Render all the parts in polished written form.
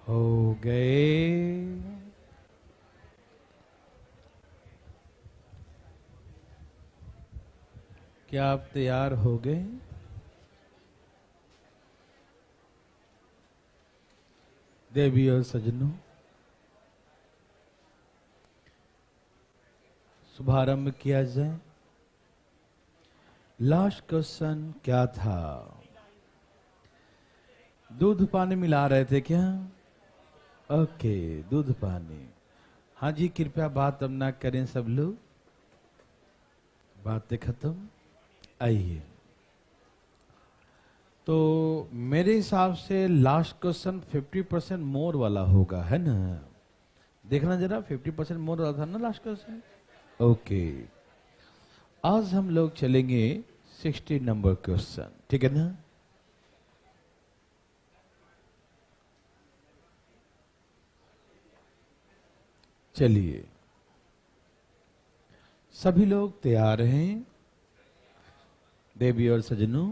हो गए। क्या आप तैयार हो गए? देवी और सज्जनों, शुभारंभ किया जाए। लास्ट क्वेश्चन क्या था? दूध पानी मिला रहे थे क्या? ओके, दूध पानी। हाँ जी, कृपया बात अब ना करें सब लोग, बातें खत्म। आइए, तो मेरे हिसाब से लास्ट क्वेश्चन 50% मोर वाला होगा, है ना? देखना जरा, 50% मोर वाला था ना लास्ट क्वेश्चन। ओके, आज हम लोग चलेंगे 60 नंबर क्वेश्चन, ठीक है ना? चलिए, सभी लोग तैयार हैं? देवी और सज्जनों,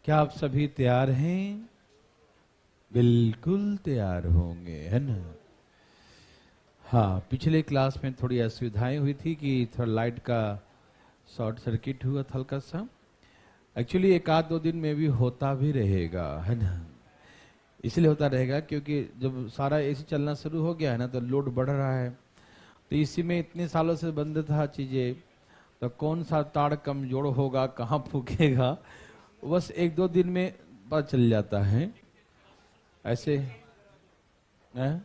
क्या आप सभी तैयार हैं? बिल्कुल तैयार होंगे, है ना? हाँ, पिछले क्लास में थोड़ी असुविधाएं हुई थी कि थोड़ा लाइट का शॉर्ट सर्किट हुआ था हल्का सा। एक्चुअली एक आध दो दिन में भी होता भी रहेगा, है ना? इसलिए होता रहेगा क्योंकि जब सारा एसी चलना शुरू हो गया है ना, तो लोड बढ़ रहा है। तो इसी में इतने सालों से बंद था चीजें, तो कौन सा तार कमजोर होगा, कहाँ फूकेगा, बस एक दो दिन में पता चल जाता है। ऐसे है?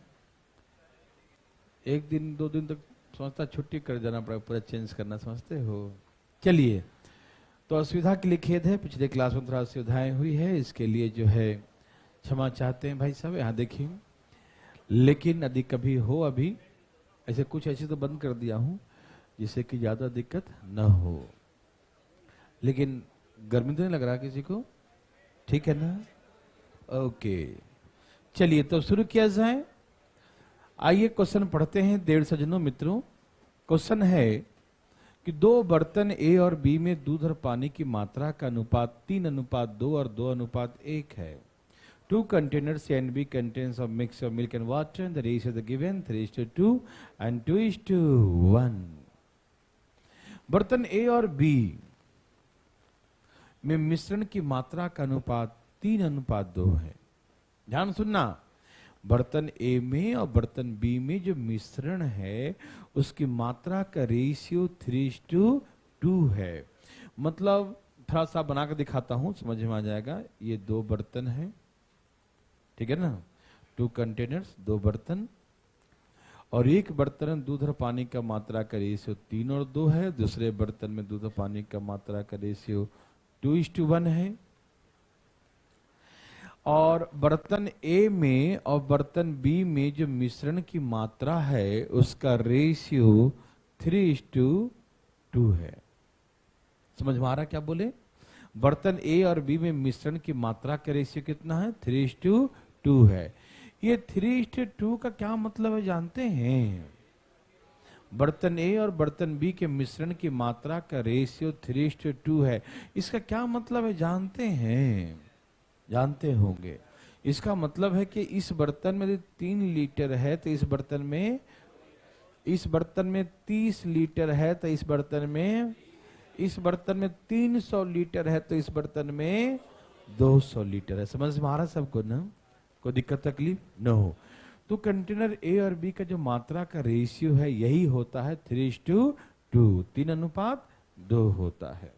एक दिन दो दिन तक समझता क्षुट्टी कर जाना पड़ेगा, पूरा चेंज करना, समझते हो? चलिए, तो असुविधा के लिए खेद है, पिछले क्लास में थोड़ा असुविधाएं हुई है, इसके लिए जो है क्षमा चाहते हैं भाई साहब। यहाँ देखिए, लेकिन यदि कभी हो, अभी ऐसे कुछ ऐसे तो बंद कर दिया हूँ जिससे कि ज्यादा दिक्कत न हो। लेकिन गर्मी तो नहीं लग रहा किसी को? ठीक है ना? ओके, चलिए तो शुरू किया जाए। आइए क्वेश्चन पढ़ते हैं देव सज्जनों मित्रों। क्वेश्चन है कि दो बर्तन ए और बी में दूध और पानी की मात्रा का अनुपात 3:2 और 2:1 है। Two containers A and B contains a mix of milk and water and the ratio is given 3:2 and 2:1। बर्तन ए और बी में मिश्रण की मात्रा का अनुपात 3:2 है। ध्यान सुनना, बर्तन ए में और बर्तन बी में जो मिश्रण है उसकी मात्रा का रेशियो 3:2 है। मतलब थोड़ा सा बना कर दिखाता हूं, समझ में आ जाएगा। ये दो बर्तन है, ठीक है ना? 2 कंटेनर्स, दो बर्तन, और एक बर्तन में दूध और पानी का मात्रा का रेशियो 3 और 2 है। दूसरे बर्तन में दूध और पानी का मात्रा का रेशियो 2:1 है। और बर्तन ए में और बर्तन बी में जो मिश्रण की मात्रा है उसका रेशियो 3:2 है। समझ में आ रहा क्या बोले? बर्तन ए और बी में मिश्रण की मात्रा का रेशियो कितना है? 3:2 है। ये 3:2 का क्या मतलब है जानते हैं? बर्तन ए और बर्तन बी के मिश्रण की मात्रा का रेशियो 3:2 है। इसका क्या मतलब है जानते हैं? जानते होंगे। इसका मतलब है कि इस बर्तन में 3 लीटर है तो इस बर्तन में 30 लीटर है, तो इस बर्तन में 300 लीटर है, तो इस बर्तन में 200 लीटर है। समझ में आ रहा सबको ना? कोई दिक्कत तकलीफ न हो। तो कंटेनर ए और बी का जो मात्रा का रेशियो है यही होता है 3:2, 3:2 होता है।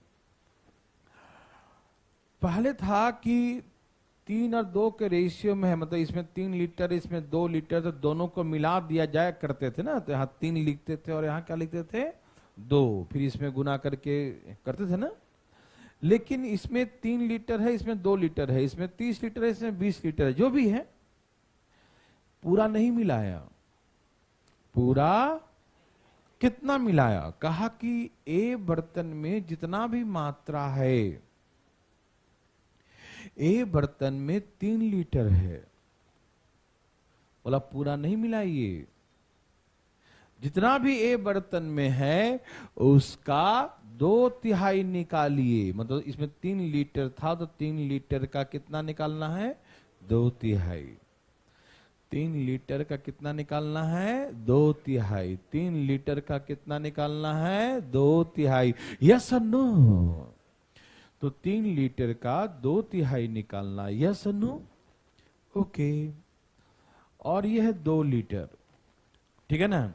पहले था कि 3 और 2 के रेशियो में है, मतलब इसमें 3 लीटर इसमें 2 लीटर, तो दोनों को मिला दिया जाया करते थे ना, तो यहाँ 3 लिखते थे और यहाँ क्या लिखते थे? 2, फिर इसमें गुना करके करते थे ना। लेकिन इसमें 3 लीटर है, इसमें 2 लीटर है, इसमें 30 लीटर है, इसमें 20 लीटर है, जो भी है पूरा नहीं मिलाया। पूरा कितना मिलाया? कहा कि ए बर्तन में जितना भी मात्रा है, ए बर्तन में 3 लीटर है, बोला पूरा नहीं मिलाइए। जितना भी ए बर्तन में है उसका 2/3 निकालिए। मतलब इसमें 3 लीटर था तो 3 लीटर का कितना निकालना है? 2/3। 3 लीटर का कितना निकालना है? 2/3। 3 लीटर का कितना निकालना है? 2/3। यस और नो? तो 3 लीटर का 2/3 निकालना, यस और नो? ओके। और यह है 2 लीटर, ठीक है ना?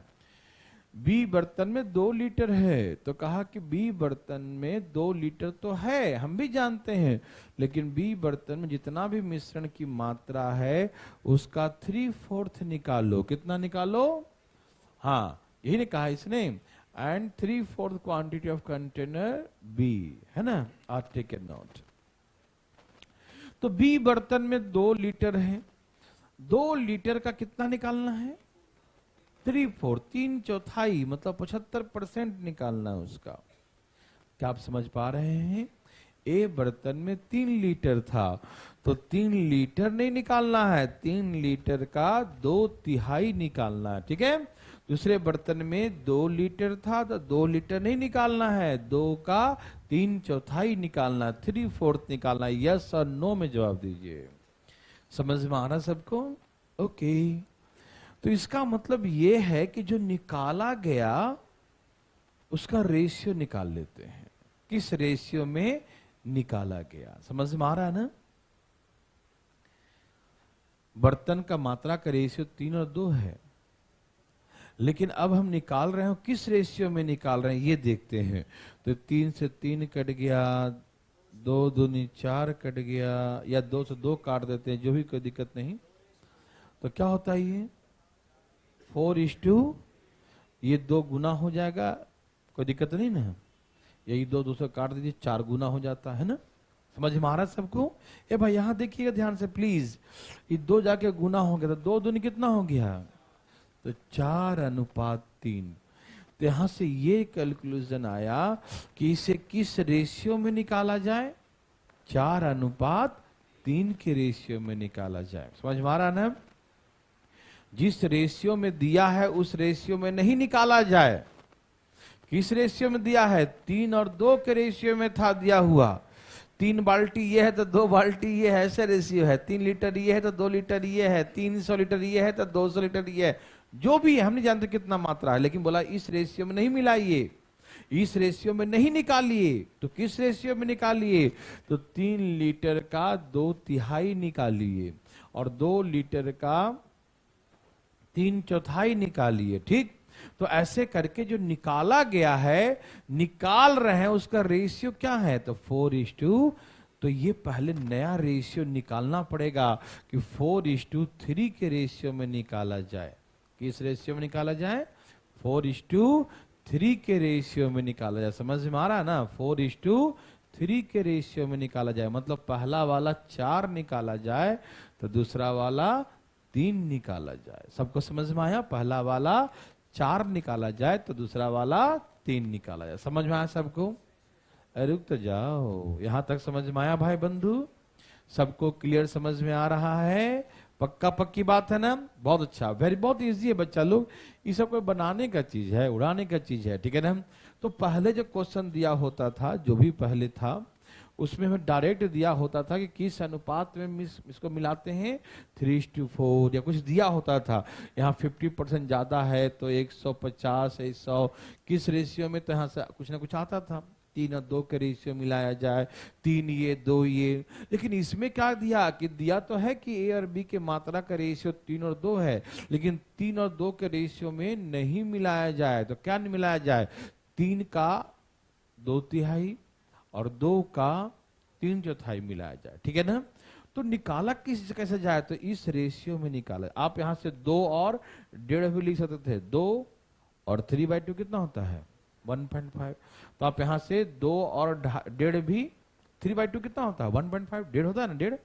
बी बर्तन में 2 लीटर है, तो कहा कि बी बर्तन में 2 लीटर तो है, हम भी जानते हैं, लेकिन बी बर्तन में जितना भी मिश्रण की मात्रा है उसका 3/4 निकालो। कितना निकालो? हाँ, यही ने कहा इसने, and 3/4 quantity of container B, है ना? Are take a note. तो बी बर्तन में 2 लीटर है, 2 लीटर का कितना निकालना है? 3/4, 3/4, मतलब 75% निकालना है उसका। क्या आप समझ पा रहे हैं? ए बर्तन में 3 लीटर था, तो 3 लीटर नहीं निकालना है, 3 लीटर का 2/3 निकालना है, ठीक है? दूसरे बर्तन में 2 लीटर था, तो 2 लीटर नहीं निकालना है, 2 का 3/4 निकालना है, 3/4 निकालना है। यस और नो में जवाब दीजिए। समझ में आ रहा सबको? ओके। तो इसका मतलब ये है कि जो निकाला गया उसका रेशियो निकाल लेते हैं, किस रेशियो में निकाला गया। समझ में आ रहा है ना? बर्तन का मात्रा का रेशियो 3 और 2 है, लेकिन अब हम निकाल रहे हैं किस रेशियो में निकाल रहे हैं ये देखते हैं। तो 3 से 3 कट गया, 2 दूनी 4 कट गया, या 2 से 2 काट देते हैं, जो भी कोई दिक्कत नहीं। तो क्या होता है ये? 4:2, ये 2 गुना हो जाएगा, कोई दिक्कत नहीं ना? यही 2 दूसरा काट दीजिए, 4 गुना हो जाता है ना? समझ में आ रहा है सबको? ए भाई यहां देखिएगा ध्यान से प्लीज, ये 2 जाके गुना हो गया, तो 2 दूनी कितना हो गया? तो 4:3। तो यहां से ये कैलकुलेशन आया कि इसे किस रेशियो में निकाला जाए? 4:3 के रेशियो में निकाला जाए। समझ में आ रहा ना? जिस रेशियो में दिया है उस रेशियो में नहीं निकाला जाए। किस रेशियो में दिया है? 3 और 2 के रेशियो में था दिया हुआ। 3 बाल्टी ये है तो 2 बाल्टी ये है, ऐसे रेशियो है। 3 लीटर ये है तो 2 लीटर ये है, 300 लीटर ये है तो 200 लीटर ये है, जो भी है, हम नहीं जानते कितना मात्रा है, लेकिन बोला इस रेशियो में नहीं मिलाइए, इस रेशियो में नहीं निकालिए। तो किस रेशियो में निकालिए? तो 3 लीटर का 2/3 निकालिए और 2 लीटर का 3/4 निकालिए, ठीक? तो ऐसे करके जो निकाला गया है, निकाल रहे हैं, उसका रेशियो क्या है? तो 4:2। तो ये पहले नया रेशियो निकालना पड़ेगा कि 4:3 के रेशियो में निकाला जाए। किस रेशियो में निकाला जाए? 4:3 के रेशियो में निकाला जाए। समझ में आ रहा है ना? 4:3 के रेशियो में निकाला जाए, मतलब पहला वाला 4 निकाला जाए तो दूसरा वाला 3 निकाला जाए। सबको समझ में आया? पहला वाला 4 निकाला जाए तो दूसरा वाला 3 निकाला जाए। समझ में आया सबको? रुक तो जाओ, यहां तक समझ में आया भाई बंधु? सबको क्लियर समझ में आ रहा है? पक्का पक्की बात है ना? बहुत अच्छा, वेरी, बहुत इजी है बच्चा लोग, ये सब कोई बनाने का चीज है, उड़ाने का चीज है, ठीक है ना? तो पहले जो क्वेश्चन दिया होता था, जो भी पहले था, उसमें हमें डायरेक्ट दिया होता था कि किस अनुपात में इसको मिलाते हैं, 3:4 या कुछ दिया होता था। यहाँ 50% ज्यादा है तो 150 है, 100 किस रेशियो में, तो यहाँ से कुछ ना कुछ आता था। 3 और 2 के रेशियो मिलाया जाए, 3 ये 2 ये। लेकिन इसमें क्या दिया कि दिया तो है कि ए और बी के मात्रा का रेशियो 3 और 2 है, लेकिन 3 और 2 के रेशियो में नहीं मिलाया जाए। तो क्या नहीं मिलाया जाए? 3 का 2/3 और 2 का 3/4 मिलाया जाए, ठीक है ना? तो निकाला किस कैसे जाए? तो इस रेशियो में निकाला। आप यहां से 2 और 1.5 भी लिख सकते थे। 2 और 3/2 कितना होता है? 1.5। तो आप यहां से 2 और 1.5 भी, 3/2 कितना होता है? 1.5, 1.5 होता है ना, 1.5।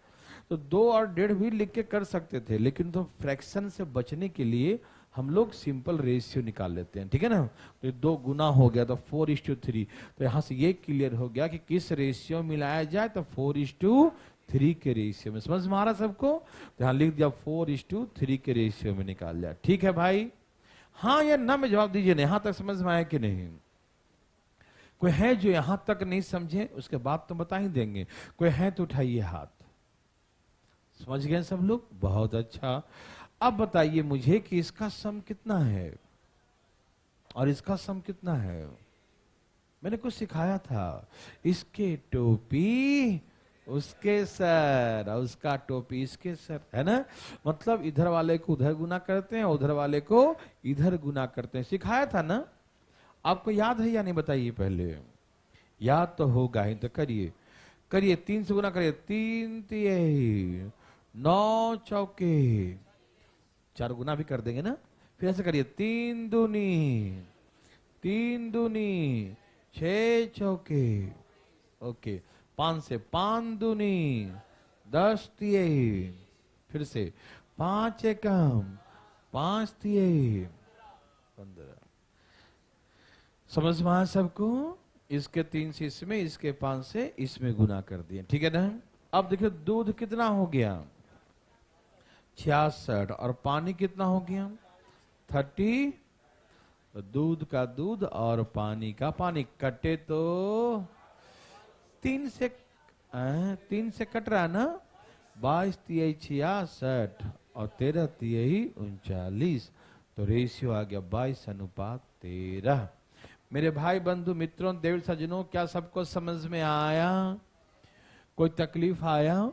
तो 2 और 1.5 भी लिख के कर सकते थे, लेकिन तो फ्रैक्शन से बचने के लिए हम लोग सिंपल रेशियो निकाल लेते हैं, ठीक है ना? तो 2 गुना हो गया तो 4:3। तो यहां से ये क्लियर हो गया कि किस रेशियो मिलाया जाए, तो 4:3 के रेशियो में। समझ में आ रहा सबको? तो यहां लिख दिया 4:3 के रेशियो में निकाल लिया। ठीक है भाई? हाँ या ना में जवाब दीजिए। यहां तक समझ में आया कि नहीं? कोई है जो यहां तक नहीं समझे? उसके बाद तो बता ही देंगे। कोई है तो उठाइए हाथ। समझ गए सब लोग? बहुत अच्छा। अब बताइए मुझे कि इसका सम कितना है और इसका सम कितना है। मैंने कुछ सिखाया था, इसके टोपी उसके सर और उसका टोपी इसके सर, है ना। मतलब इधर वाले को उधर गुना करते हैं, उधर वाले को इधर गुना करते हैं, सिखाया था ना। आपको याद है या नहीं बताइए पहले? याद तो होगा ही, तो करिए करिए। 3 से गुना करिए, 3 तिहाई 9 चौके, 4 गुना भी कर देंगे ना। फिर ऐसे करिए, 3 दूनी 6 चौके, ओके। 5 से 5 दूनी 10 तिहाई, फिर से 5 एकम 5 तिहाई 15। समझ में आया सबको? इसके 3 से इसमें, इसके 5 से इसमें गुना कर दिए, ठीक है ना। अब देखिए दूध कितना हो गया, 66, और पानी कितना हो गया, 30। दूध का दूध और पानी का पानी, कटे तो 3 से कट रहा है ना। 22 तिहाई 66 और 13 तिहाई 39, तो रेशियो आ गया 22:13। मेरे भाई बंधु मित्रों देव सज्जनों, क्या सबको समझ में आया? कोई तकलीफ आया?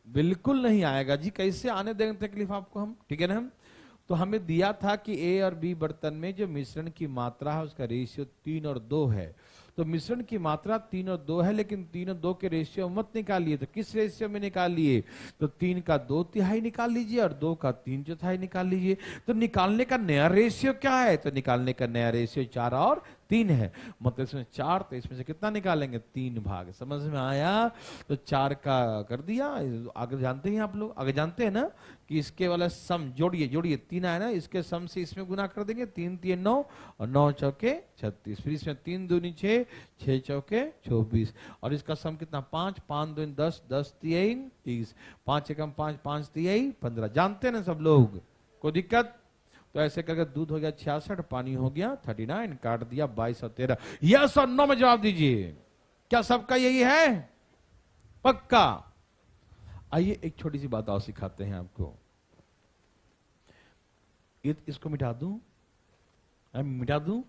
बिल्कुल नहीं आएगा जी, कैसे आने देंगे तकलीफ आपको हम, ठीक है ना। तो हमें दिया था कि ए और बी बर्तन में जो मिश्रण की मात्रा है उसका रेशियो 3 और 2 है। तो मिश्रण की मात्रा 3 और 2 है, लेकिन 3 और 2 के रेशियो मत निकालिए। तो किस रेशियो में निकालिए? तो 3 का 2 तिहाई निकाल लीजिए और 2 का 3 चौथाई निकाल लीजिए। तो निकालने का नया रेशियो क्या है? तो निकालने का नया रेशियो 4 और 3 है। मतलब इसमें 4, तो इसमें से कितना निकालेंगे? 3 भाग। समझ में आया? तो 4 का कर दिया। आगे जानते हैं आप लोग, आगे जानते हैं ना कि इसके वाला सम जोड़िए, 3 आया ना, इसके सम से इसमें गुना कर देंगे। 3 तिहाई 9 और 9 चौके 36, फिर इसमें 3 दूनी 6, 6 चौके 24, और इसका सम कितना 5, 5 दूनी 10, 10 तिहाई 30, 5 एकम 5, 5 तिहाई 15। जानते हैं ना सब लोग? कोई दिक्कत? तो ऐसे करके दूध हो गया 66, पानी हो गया 39, काट दिया 22 और 13। यस और नो में जवाब दीजिए। क्या सबका यही है? पक्का? आइए एक छोटी सी बात और सिखाते हैं आपको। इसको मिटा दूं, मिटा दूं।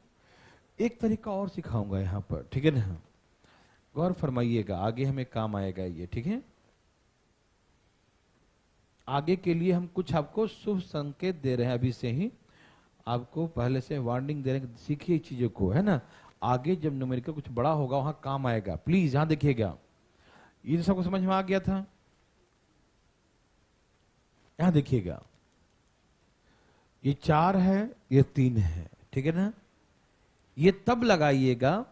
एक तरीका और सिखाऊंगा यहां पर, ठीक है ना। गौर फरमाइएगा, आगे हमें काम आएगा ये, ठीक है। आगे के लिए हम कुछ आपको शुभ संकेत दे रहे हैं, अभी से ही आपको पहले से वार्निंग दे रहे हैं। सीखिए चीजों को, है ना। आगे जब न्यूमेरिकल कुछ बड़ा होगा वहां काम आएगा। प्लीज यहां देखिएगा। ये सबको समझ में आ गया था? यहां देखिएगा, ये 4 है, ये 3 है, ठीक है ना। ये तब लगाइएगा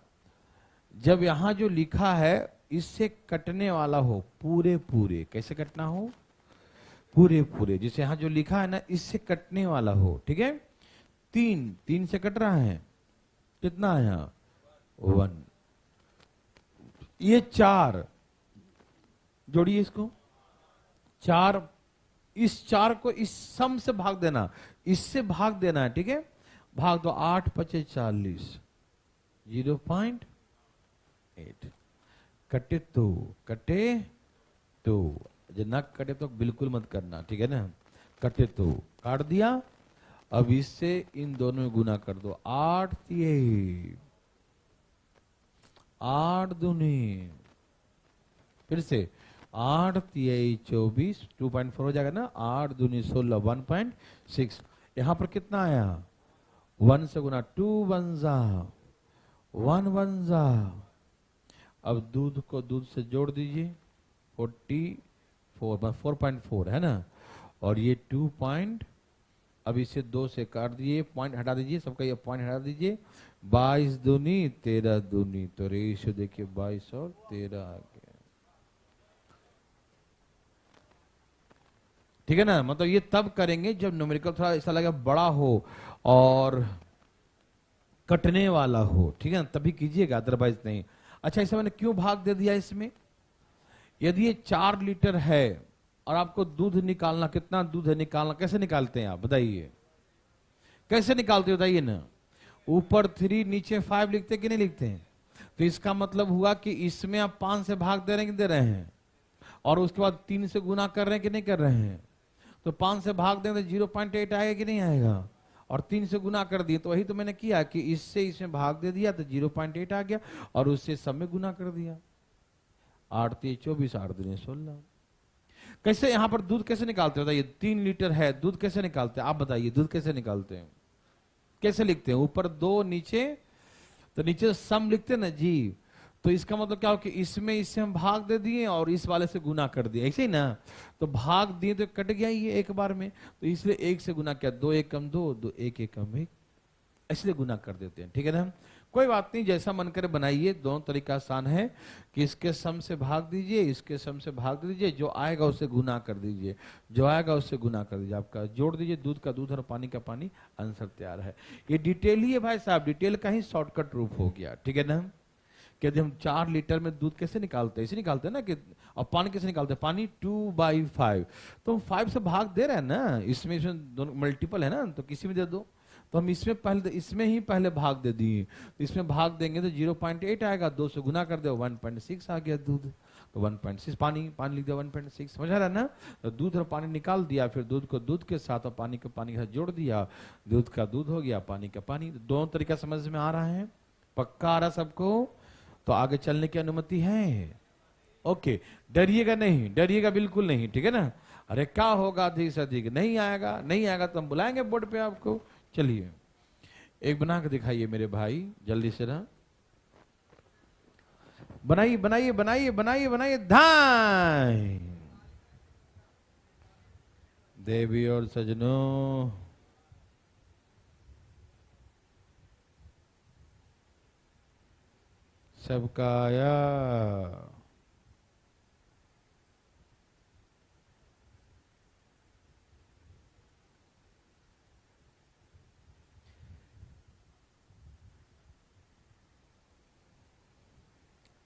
जब यहां जो लिखा है इससे कटने वाला हो पूरे पूरे। कैसे कटना हो? पूरे पूरे। जिसे यहां जो लिखा है ना इससे कटने वाला हो, ठीक है। 3 से कट रहा है, कितना है यहां? 1। ये 4 जोड़िए, इसको 4, इस 4 को इस सम से भाग देना, इससे भाग देना है, ठीक है। भाग दो, 8 5 40, 0.8। कटे तो जो न कटे तो बिल्कुल मत करना, ठीक है ना। कटे तो काट दिया। अब इससे इन दोनों में गुना कर दो, 8 तिहाई 8 दूनी, फिर से 8 तिहाई 24, 2.4 हो जाएगा ना। 8 दूनी 16, 1.6। यहां पर कितना आया? 1 से गुना, 2 1 जा 1 1 जा। अब दूध को दूध से जोड़ दीजिए, 4.4 है ना। और ये 2 पॉइंट, अब इसे 2 से काट दिए, पॉइंट हटा दीजिए, सबका ये पॉइंट हटा दीजिए। 22 दूनी 13 दूनी, तो रेशियो देखिए 22 और 13 आ गया, ठीक है ना। मतलब ये तब करेंगे जब न्यूमेरिकल थोड़ा ऐसा लगे बड़ा हो और कटने वाला हो, ठीक है ना, तभी कीजिएगा, अदरवाइज नहीं। अच्छा, इसे मैंने क्यों भाग दे दिया इसमें? यदि ये 4 लीटर है और आपको दूध निकालना, कितना दूध है निकालना, कैसे निकालते हैं आप बताइए? कैसे निकालते हो बताइए ना। ऊपर 3 नीचे 5 लिखते कि नहीं लिखते हैं? तो इसका मतलब हुआ कि इसमें आप 5 से भाग दे रहे हैं कि दे रहे हैं? और उसके बाद 3 से गुना कर रहे हैं कि नहीं कर रहे हैं, तो 5 से भाग दें तो 0.8 आएगा कि नहीं आएगा, और 3 से गुना कर दिए, तो वही तो मैंने किया कि इससे इसमें भाग दे दिया तो 0.8 आ गया, और उससे सब में गुना कर दिया। 8 3 24, 8 दूनी 16। कैसे यहां पर दूध कैसे निकालते हैं? बताइए, 3 लीटर है, दूध कैसे निकालते हैं? आप बताइए, दूध कैसे निकालते हैं? कैसे लिखते हैं? ऊपर 2, नीचे, तो नीचे सम लिखते हैं ना जी। तो इसका मतलब क्या हो कि इससे हम भाग दे दिए और इस वाले से गुना कर दिए, ऐसे ही ना। तो भाग दिए तो कट गया ये एक बार में, तो इसलिए 1 से गुना किया, 2 1 कम 2, 2 1 1 कम 1, इसलिए गुना कर देते हैं। ठीक है ना, कोई बात नहीं, जैसा मन करे बनाइए। दोनों तरीका आसान है कि इसके सम से भाग दीजिए, इसके सम से भाग दीजिए, जो आएगा उससे गुना कर दीजिए, जो आएगा उससे गुना कर दीजिए, आपका जोड़ दीजिए, दूध का दूध और पानी का पानी, आंसर तैयार है। ये डिटेल ही है भाई साहब, डिटेल का ही शॉर्टकट रूप हो गया। ठीक है ना, कहते हम 4 लीटर में दूध कैसे निकालते हैं? ऐसे निकालते हैं ना कि, और पानी कैसे निकालते हैं? पानी 2/5, तो हम 5 से भाग दे रहे हैं ना, इसमें दोनों मल्टीपल है ना, तो किसी में दे दो। तो हम इसमें ही पहले भाग दे दिए, तो इसमें भाग देंगे तो 0.8 आएगा, 2 से गुना कर दो 1.6 आ गया दूध, तो 1.6 पानी लिख दिया 1.6, समझ आ रहा है ना। तो दूध और पानी निकाल दिया, फिर दूध को दूध के साथ और पानी को पानी के साथ जोड़ दिया, दूध का दूध हो गया, पानी का पानी। दोनों तरीका समझ में आ रहा है? पक्का आ रहा सबको? तो आगे चलने की अनुमति है। ओके, डरिएगा नहीं, डरिएगा बिल्कुल नहीं, ठीक है ना। अरे क्या होगा अधिक से अधिक, नहीं आएगा, नहीं आएगा तो हम बुलाएंगे बोर्ड पे आपको। चलिए एक बना के दिखाइए मेरे भाई, जल्दी से ना बनाइए बनाइए बनाइए बनाइए बनाइए। धाय देवी और सजनों, सबका आया।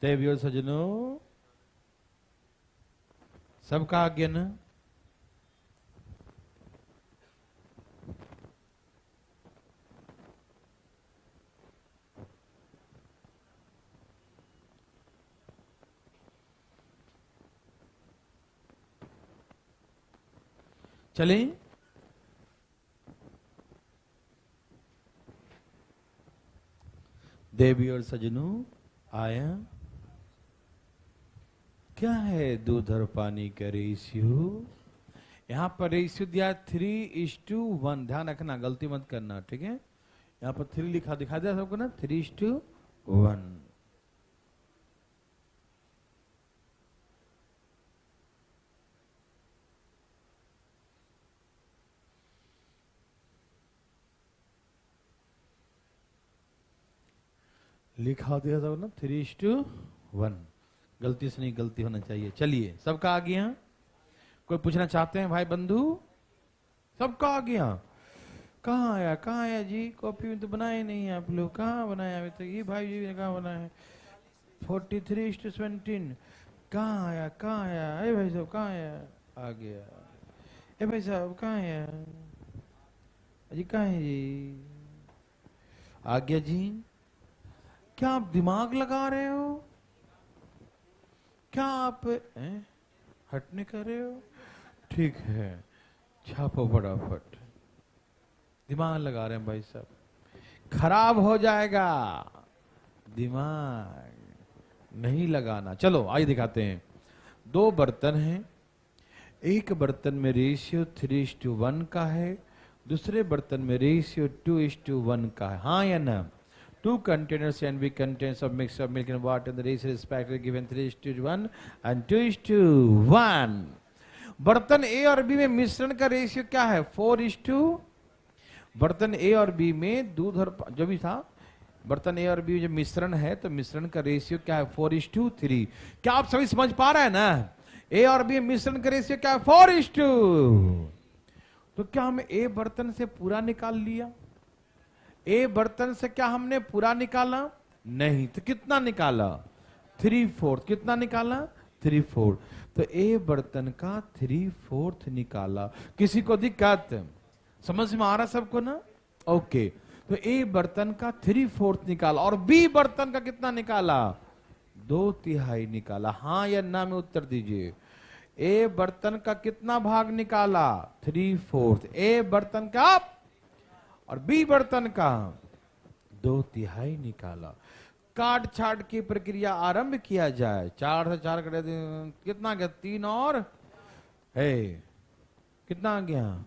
देवी और सजनों, सबका आ गया ना? चलें, देवी और सजनों आया। क्या है दूध और पानी का रेशियो? यहां पर रेशियो दिया 3:1। ध्यान रखना, गलती मत करना, ठीक है। यहां पर 3 लिखा दिखा दिया सबको ना, 3:1। लिखा दिया था ना 3:1, गलती से नहीं, गलती होना चाहिए। चलिए सबका आ गया? कोई पूछना चाहते हैं भाई बंधु? सबका आ गया? कहाँ आया, कहाँ आया जी? कॉपी में तो बनाए नहीं है आप लोग, कहाँ बनाया अभी तक? ये भाई जी ने कहाँ बनाया है? 43:17 कहाँ आया, कहाँ आया? अरे भाई साहब कहाँ आया? आ गया। ए भाई साहब कहाँ आया जी? कहाँ है जी? आ गया जी। क्या आप दिमाग लगा रहे हो? क्या आप हटने कर रहे हो? ठीक है, छापो फटाफट। दिमाग लगा रहे हैं भाई साहब, खराब हो जाएगा, दिमाग नहीं लगाना। चलो आइए दिखाते हैं। 2 बर्तन हैं, एक बर्तन में रेशियो 3:1 का है, दूसरे बर्तन में रेशियो 2:1 का है, हाँ या ना? 2 containers and we contains of mix of milk and water and the ratio is respectively given 3:1 and 2:1। बर्तन ए और बी में मिश्रण का रेशियो क्या है? 4:, बर्तन ए और बी में दूध और जो भी था, बर्तन ए और बी जो मिश्रण है, तो मिश्रण का रेशियो क्या है? 4:3। क्या आप सभी समझ पा रहे हैं ना? ए और बी मिश्रण का रेशियो क्या है? 4:2। तो क्या हम ए बर्तन से पूरा निकाल लिया? ए बर्तन से क्या हमने पूरा निकाला? नहीं, तो कितना निकाला? 3/4। कितना निकाला? 3/4। तो ए बर्तन का 3/4 निकाला। किसी को दिक्कत समझ में आ रहा सबको ना? ओके, तो ए बर्तन का 3/4 निकाला, और बी बर्तन का कितना निकाला? 2/3 निकाला। हाँ या ना में उत्तर दीजिए। ए बर्तन का कितना भाग निकाला? 3/4। ए बर्तन का और बी बर्तन का 2/3 निकाला। काट छाट की प्रक्रिया आरंभ किया जाए। 4 से 4 कटे कितना गया? 3 और है कितना गया?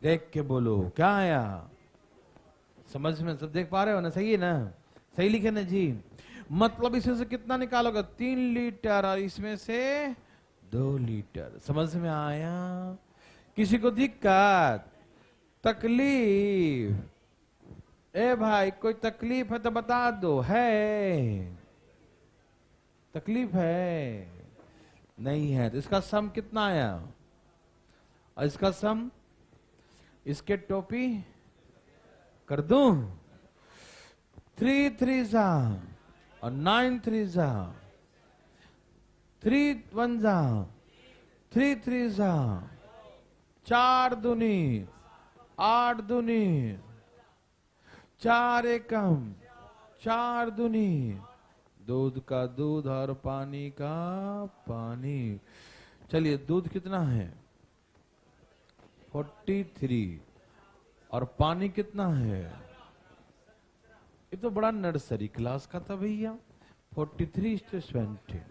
देख के बोलो क्या आया? समझ में सब देख पा रहे हो ना? सही है ना? सही लिखे ना जी? मतलब इसमें से कितना निकालोगे? 3 लीटर और इसमें से 2 लीटर। समझ में आया? किसी को दिक्कत तकलीफ? ए भाई कोई तकलीफ है तो बता दो। है तकलीफ है? नहीं है तो इसका सम कितना आया? और इसका सम इसके टोपी कर दूं? 3 3 जा और 9 3 जा, 3 1 जा, 3 3 जा, 4 दूनी 8 दूनी, 4 एकम 4 दूनी, दूध का दूध और पानी का पानी। चलिए दूध कितना है? 43 और पानी कितना है? ये तो बड़ा नर्सरी क्लास का था भैया। 43:20।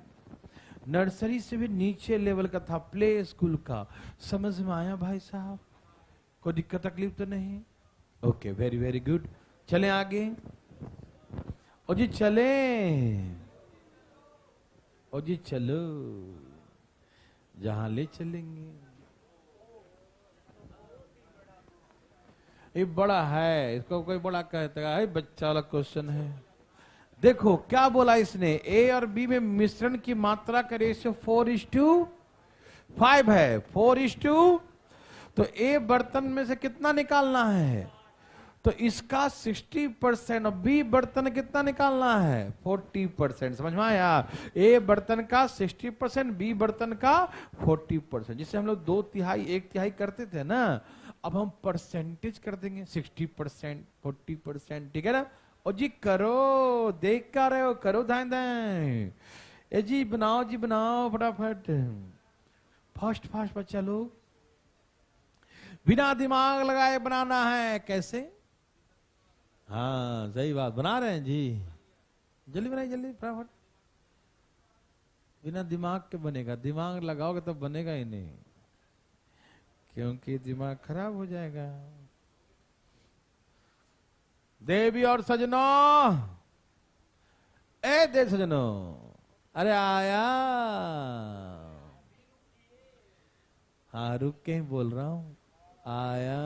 नर्सरी से भी नीचे लेवल का था, प्ले स्कूल का। समझ में आया भाई साहब? कोई दिक्कत तकलीफ तो नहीं? Okay, very very good. चलें आगे। ओ जी चले, ओ जी चलो, जहां ले चलेंगे। ये बड़ा है, इसको कोई बड़ा कहता है बच्चा वाला क्वेश्चन है। देखो क्या बोला इसने, ए और बी में मिश्रण की मात्रा का रेशियो 4:5 है। 4:, तो ए बर्तन में से कितना निकालना है? तो इसका 60% और बी बर्तन कितना निकालना है? 40%। समझ में आया? ए बर्तन का 60%, बी बर्तन का 40%। जिसे हम लोग 2/3 1/3 करते थे ना, अब हम परसेंटेज कर देंगे। 60% 40%, ठीक है ना? और जी करो, देख कर रहे हो, करो धाए धाए। ए जी बनाओ, जी बनाओ फटाफट, फास्ट फास्ट बच्चा लोग। बिना दिमाग लगाए बनाना है। कैसे? हाँ सही बात, बना रहे हैं जी। जल्दी बनाइए, जल्दी फटाफट। बिना दिमाग के बनेगा? दिमाग लगाओगे तब बनेगा ही नहीं, क्योंकि दिमाग खराब हो जाएगा। देवी और सजनों, ए दे सजनों, अरे आया। हाँ रुक के ही बोल रहा हूं, आया।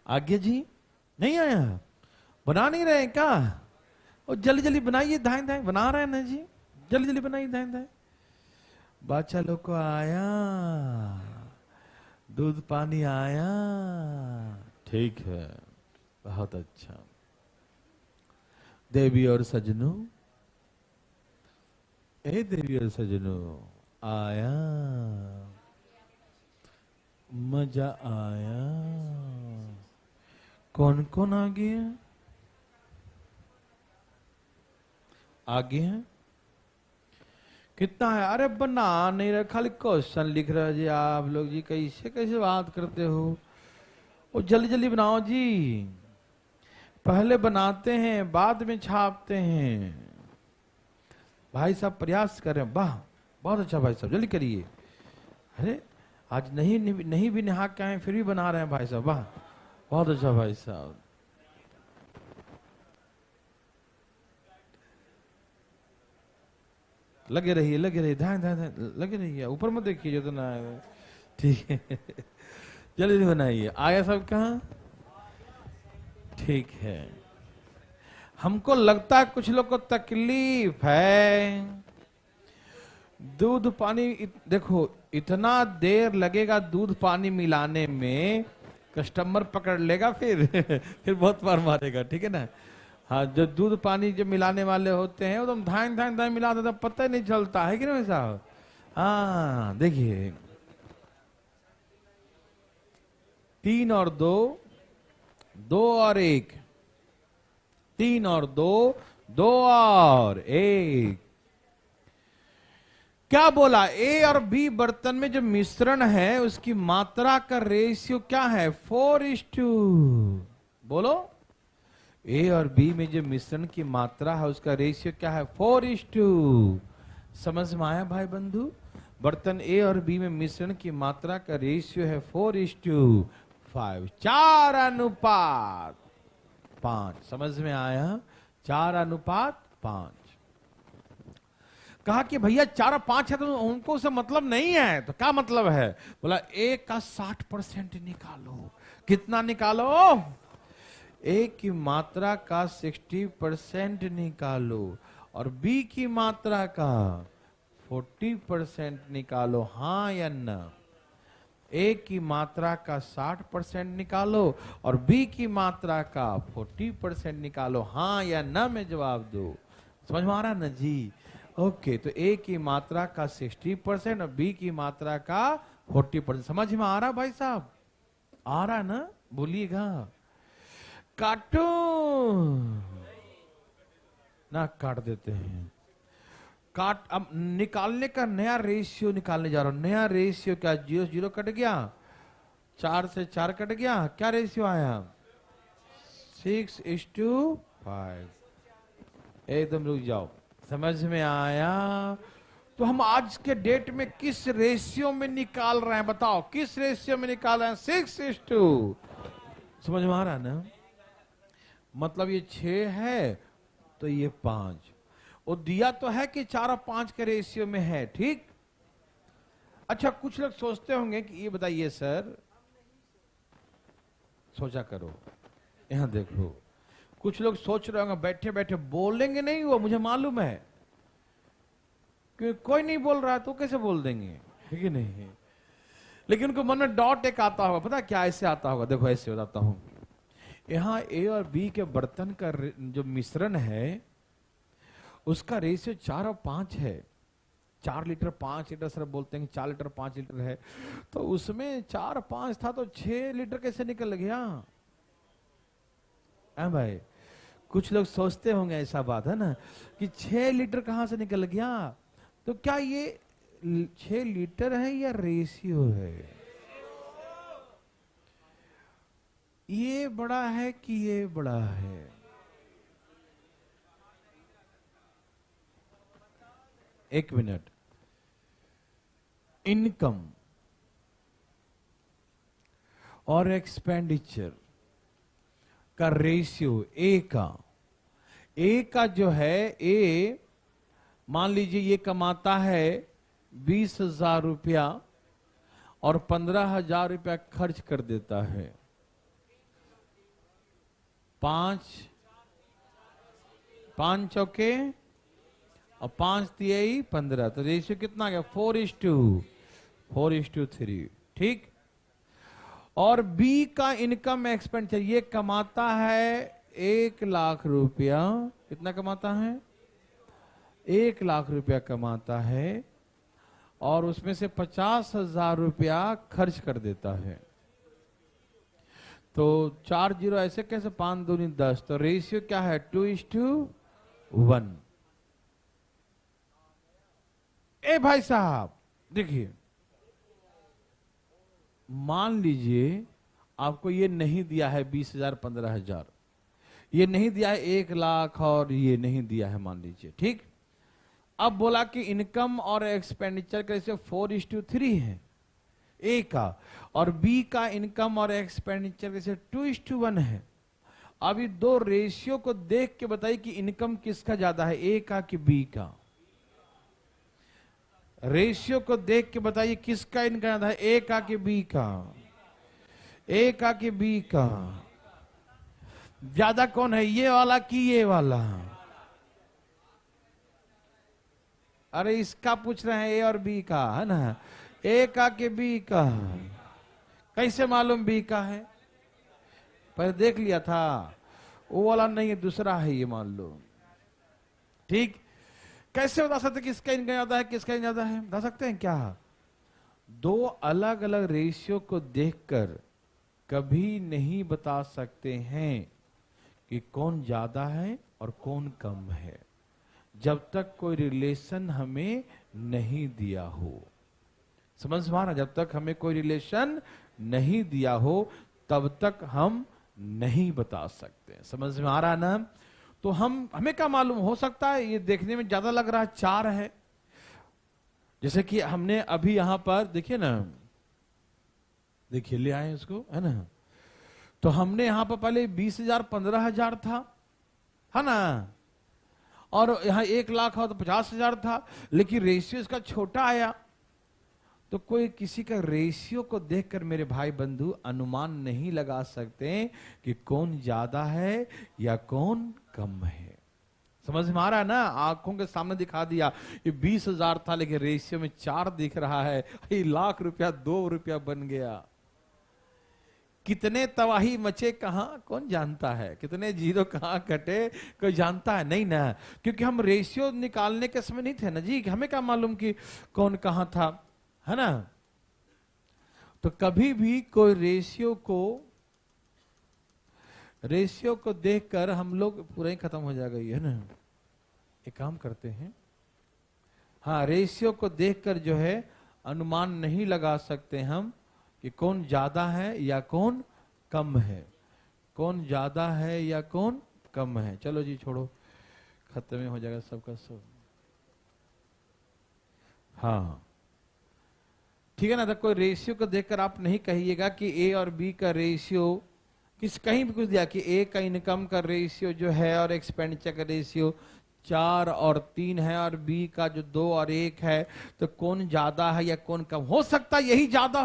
आज्ञा जी नहीं आया? बना नहीं रहे क्या? और जल्दी जल्दी बनाइए, धाए धाए बना रहे हैं ना जी, जल्दी जल्दी बनाइए, धाए धाए। बादशाह लोग को आया, दूध पानी आया। ठीक है, बहुत अच्छा। देवी और सजनों, ए देवी और सजनों, आया, मजा आया। कौन कौन आ गया? आगे हैं? कितना है? अरे बना नहीं रहा, खाली क्वेश्चन लिख रहे जी आप लोग जी। कैसे कैसे बात करते हो? वो जल्दी जल्दी बनाओ जी। पहले बनाते हैं बाद में छापते हैं। भाई साहब प्रयास कर रहे हैं, वाह बहुत अच्छा भाई साहब, जल्दी करिए। अरे आज नहीं भी नहा के आए फिर भी बना रहे हैं भाई साहब, वाह बहुत अच्छा भाई साहब। लगे रहिए ध्यान ध्यान लगे रहिए, ऊपर मत देखिए जो तो ना आए। ठीक है जल्दी बनाइए। आया सब कहाँ? ठीक है। हमको लगता है कुछ लोग को तकलीफ है। दूध पानी देखो इतना देर लगेगा दूध पानी मिलाने में, कस्टमर पकड़ लेगा फिर फिर बहुत बार मारेगा, ठीक है ना? हाँ, जो दूध पानी जो मिलाने वाले होते हैं वो तो धान धान धान मिला देते, पता ही नहीं चलता है कि नहीं साहब? हाँ देखिए 3 और 2, 2 और 1, 3 और 2, 2 और 1। क्या बोला? ए और बी बर्तन में जो मिश्रण है उसकी मात्रा का रेशियो क्या है? 4:2। बोलो, ए और बी में जो मिश्रण की मात्रा है उसका रेशियो क्या है? 4:2। समझ में आया भाई बंधु? बर्तन ए और बी में मिश्रण की मात्रा का रेशियो है 4:5, 4:5। समझ में आया? 4:5। कहा कि भैया 4 और 5 है तो उनको उससे मतलब नहीं है, तो क्या मतलब है? बोला ए का 60% निकालो। कितना निकालो? ए की मात्रा का 60% निकालो और बी की मात्रा का 40% निकालो, हाँ या ना? ए की मात्रा का 60% निकालो और बी की मात्रा का 40% निकालो, हाँ या ना में जवाब दो। समझ में आ रहा है ना जी? ओके, तो ए की मात्रा का 60% और बी की मात्रा का 40%। समझ में आ रहा भाई साहब? आ रहा ना? बोलिएगा। काटो ना, काट देते हैं। काट, अब निकालने का नया रेशियो निकालने जा रहा हूं। नया रेशियो क्या? 0 0 कट गया, 4 से 4 कट गया, क्या रेशियो आया? 6:5। एकदम रुक जाओ, समझ में आया? तो हम आज के डेट में किस रेशियो में निकाल रहे हैं? बताओ, किस रेशियो में निकाल रहे हैं? 6:2। समझ में आ रहा है ना? मतलब ये 6 है तो ये 5, और दिया तो है कि 4 और 5 के रेशियो में है, ठीक? अच्छा, कुछ लोग सोचते होंगे कि ये बताइए सर, सोचा करो, यहां देखो, कुछ लोग सोच रहे होंगे, बैठे बैठे बोलेंगे नहीं, वो मुझे मालूम है, क्योंकि कोई नहीं बोल रहा तो कैसे बोल देंगे, है कि नहीं? लेकिन उनको मन में डॉट एक आता होगा, पता क्या? ऐसे आता होगा, देखो ऐसे बताता हूं। यहां ए और बी के बर्तन का जो मिश्रण है उसका रेशियो 4 और 5 है। 4 लीटर 5 लीटर सर बोलते हैं, 4 लीटर 5 लीटर है, तो उसमें 4 5 था तो 6 लीटर कैसे निकल गया? भाई, कुछ लोग सोचते होंगे ऐसा बात है ना, कि 6 लीटर कहां से निकल गया? तो क्या ये 6 लीटर है या रेशियो है? ये बड़ा है कि ये बड़ा है? एक मिनट। इनकम और एक्सपेंडिचर का रेशियो ए का जो है, ए मान लीजिए ये कमाता है 20,000 रुपया और 15,000 रुपया खर्च कर देता है। 5 चौके और 5 तिहाई 15, तो रेशियो कितना आ गया? 4:3, ठीक? और बी का इनकम एक्सपेंडिचर, ये कमाता है 1 लाख रुपया। कितना कमाता है? 1 लाख रुपया कमाता है और उसमें से 50,000 रुपया खर्च कर देता है। तो 4 0 ऐसे कैसे? 5 दूनी 10, तो रेशियो क्या है? 2:1। ए भाई साहब देखिए, मान लीजिए आपको ये नहीं दिया है 20,000 15,000, ये नहीं दिया है 1 लाख और ये नहीं दिया है, मान लीजिए, ठीक? अब बोला कि इनकम और एक्सपेंडिचर का रेशियो 4:3 है ए का, और बी का इनकम और एक्सपेंडिचर रेशियो 2:1 है। अब ये दो रेशियो को देख के बताइए कि इनकम किसका ज्यादा है, ए का कि बी का? रेशियो को देख के बताइए किसका इनकम ज्यादा है, ए का कि बी का? ए का कि बी का? ज्यादा कौन है, ये वाला कि ये वाला? अरे इसका पूछ रहे हैं, ए और बी का, है ना? ए का कि बी का? कैसे मालूम बी का है? पहले देख लिया था, वो वाला नहीं है, दूसरा है ये, मान लो, ठीक? कैसे बता सकते किसका इनकम ज्यादा है, किसका इनकम ज्यादा है? बता सकते हैं क्या? दो अलग अलग रेशियो को देखकर कभी नहीं बता सकते हैं कि कौन ज्यादा है और कौन कम है। जब तक कोई रिलेशन हमें नहीं दिया हो। समझ में आ रहा? जब तक हमें कोई रिलेशन नहीं दिया हो तब तक हम नहीं बता सकते। समझ में आ रहा ना? तो हमें क्या मालूम, हो सकता है ये देखने में ज्यादा लग रहा है 4 है, जैसे कि हमने अभी यहां पर देखिए ना, देखिए ले आए उसको, है ना? तो हमने यहां पर पहले 20,000 15,000 था, है ना? और यहां 1,00,000 हो तो 50,000 था, लेकिन रेशियो इसका छोटा आया। तो कोई किसी का रेशियो को देखकर मेरे भाई बंधु अनुमान नहीं लगा सकते कि कौन ज्यादा है या कौन कम है। समझ में आ रहा है ना? आंखों के सामने दिखा दिया ये 20,000 था, लेकिन रेशियो में 4 दिख रहा है, ये ₹1,00,000 ₹2 बन गया। कितने तबाही मचे कहां कौन जानता है, कितने जीरो कहां कटे कोई जानता है नहीं ना? क्योंकि हम रेशियो निकालने के समय नहीं थे ना जी, हमें क्या मालूम कि कौन कहां था, है ना? तो कभी भी कोई रेशियो को देखकर हम लोग पूरा ही खत्म हो जाएगा, ये है ना? एक काम करते हैं, हाँ, रेशियो को देखकर जो है अनुमान नहीं लगा सकते हम कि कौन ज्यादा है या कौन कम है, कौन ज्यादा है या कौन कम है। चलो जी छोड़ो, खत्म हो जाएगा सबका सब। हाँ ठीक है ना? तो कोई रेशियो को देखकर आप नहीं कहिएगा कि ए और बी का रेशियो कहीं भी कुछ दिया कि ए का इनकम का रेशियो जो है और एक्सपेंडिचर का रेशियो 4 और 3 है और बी का जो 2 और 1 है, तो कौन ज्यादा है या कौन कम। हो सकता है यही ज्यादा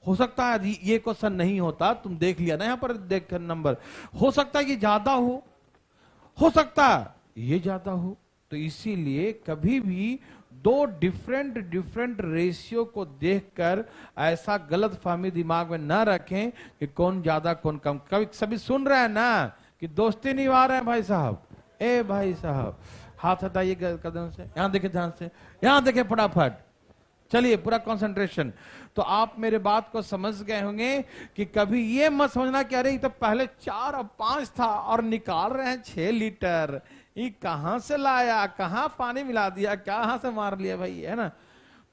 हो सकता है ये क्वेश्चन नहीं होता, तुम देख लिया ना यहां पर देख नंबर, हो सकता है ये ज्यादा हो सकता है ये ज्यादा हो। तो इसीलिए कभी भी 2 डिफरेंट रेशियो को देखकर ऐसा गलत फहमी दिमाग में ना रखें कि कौन ज्यादा कौन कम। कभी सभी सुन रहे हैं ना कि दोस्ती निभा रहे हैं भाई साहब? ए भाई साहब हाथ हटाइए कदम से, यहां देखे ध्यान से, यहां देखे फटाफट, चलिए पूरा कंसंट्रेशन। तो आप मेरे बात को समझ गए होंगे कि कभी ये मत समझना कि अरे ये तो पहले 4 और 5 था और निकाल रहे हैं 6 लीटर, ये कहां से लाया, कहां पानी मिला दिया, कहां से मार लिया भाई, है ना?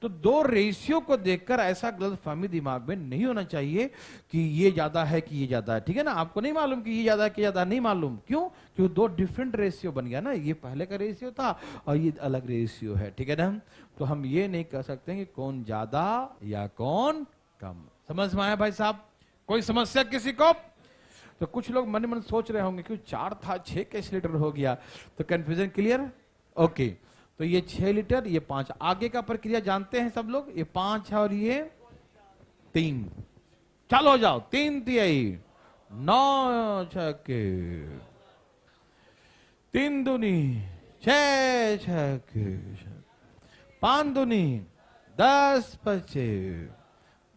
तो 2 रेशियो को देखकर ऐसा गलतफहमी दिमाग में नहीं होना चाहिए कि ये ज्यादा है कि ये ज्यादा है। ठीक है ना? आपको नहीं मालूम कि ये ज्यादा है कि ज्यादा नहीं मालूम, क्यों? क्योंकि 2 डिफरेंट रेशियो बन गया ना, ये पहले का रेशियो था और ये अलग रेशियो है। ठीक है ना? तो हम ये नहीं कह सकते कि कौन ज्यादा या कौन कम। समझ में आया भाई साहब? कोई समस्या किसी को? तो कुछ लोग मन मन सोच रहे होंगे कि 4 था 6 कैसे लीटर हो गया, तो कंफ्यूजन क्लियर? ओके, तो ये 6 लीटर, ये 5। आगे का प्रक्रिया जानते हैं सब लोग, ये 5 है और ये 3। चलो हो जाओ, 3 तिहाई 9 छक्के, 3 दूनी 6 छक्के, 5 दूनी 10 पचे,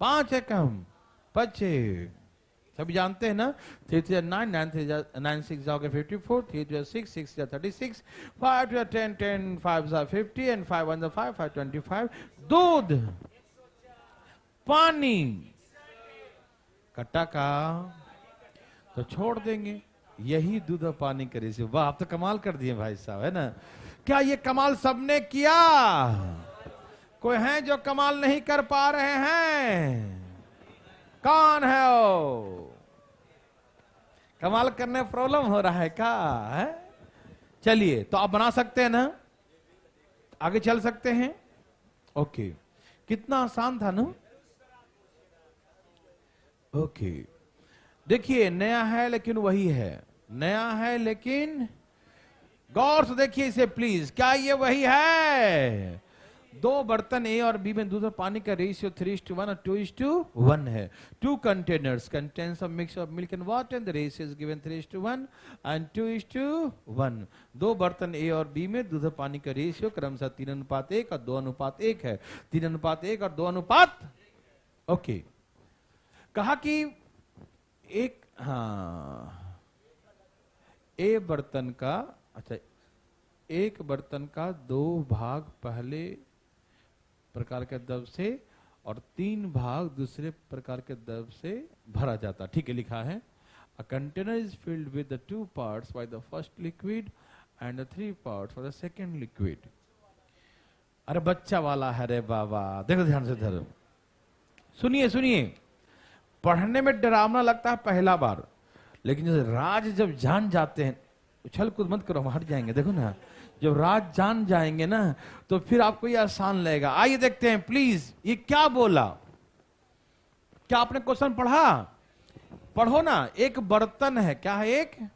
5 एकम 25। सभी जानते हैं ना? 3 3 9 9 6 जाओगे 54, 3 2 6 6 36, 5 2 10 10 5 50 and 5 1 5 5 25। दूध, पानी, कट्टा का तो छोड़ देंगे, यही दूध और पानी का रेशियो। वाह, आप तो कमाल कर दिए भाई साहब, है ना? क्या ये कमाल सबने किया? कोई है जो कमाल नहीं कर पा रहे हैं? कौन है वो? कमाल करने प्रॉब्लम हो रहा है क्या? है? चलिए, तो आप बना सकते हैं ना, आगे चल सकते हैं। ओके, कितना आसान था ना? ओके, देखिए नया है लेकिन वही है, नया है लेकिन गौर से देखिए इसे प्लीज, क्या ये वही है? 2 बर्तन ए और बी में दूध और पानी का रेशियो 3:1 और 2:1 है। 2 containers contains a mix of milk and water and the ratio is given 3:1 and 2:1। 2 बर्तन ए और बी में दूध और पानी का रेशियो क्रमशः 3:1 और 2:1 है। 3:1 और 2:। ओके, कहा कि एक, हाँ, ए बर्तन का, अच्छा, एक बर्तन का 2 भाग पहले प्रकार के द्रव से और 3 भाग दूसरे प्रकार के द्रव से भरा जाता। ठीक है, लिखा है, a container is filled with the 2 parts by the first liquid and the 3 parts for the second liquid. अरे बच्चा वाला है रे बाबा, देखो ध्यान से धरो, सुनिए सुनिए। पढ़ने में डरावना लगता है पहला बार, लेकिन जब राज जब जान जाते हैं, उछल कूद मत करो, हम हट जाएंगे। देखो ना, जब राज जान जाएंगे ना तो फिर आपको ये आसान लगेगा। आइए देखते हैं प्लीज, ये क्या बोला। क्या आपने क्वेश्चन पढ़ा? पढ़ो ना। एक बर्तन है, क्या है?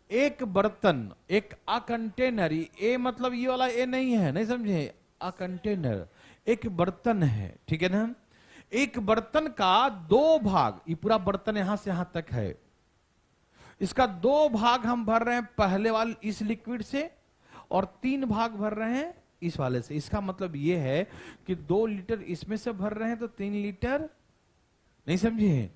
एक बर्तन, एक अ कंटेनर। ए मतलब ये वाला ए नहीं है, नहीं समझे? अ कंटेनर, एक बर्तन है, ठीक है ना। एक बर्तन का 2 भाग, ये पूरा बर्तन यहां से यहां तक है, इसका 2 भाग हम भर रहे हैं पहले वाले इस लिक्विड से, और 3 भाग भर रहे हैं इस वाले से। इसका मतलब ये है कि 2 लीटर इसमें से भर रहे हैं तो 3 लीटर, नहीं समझे?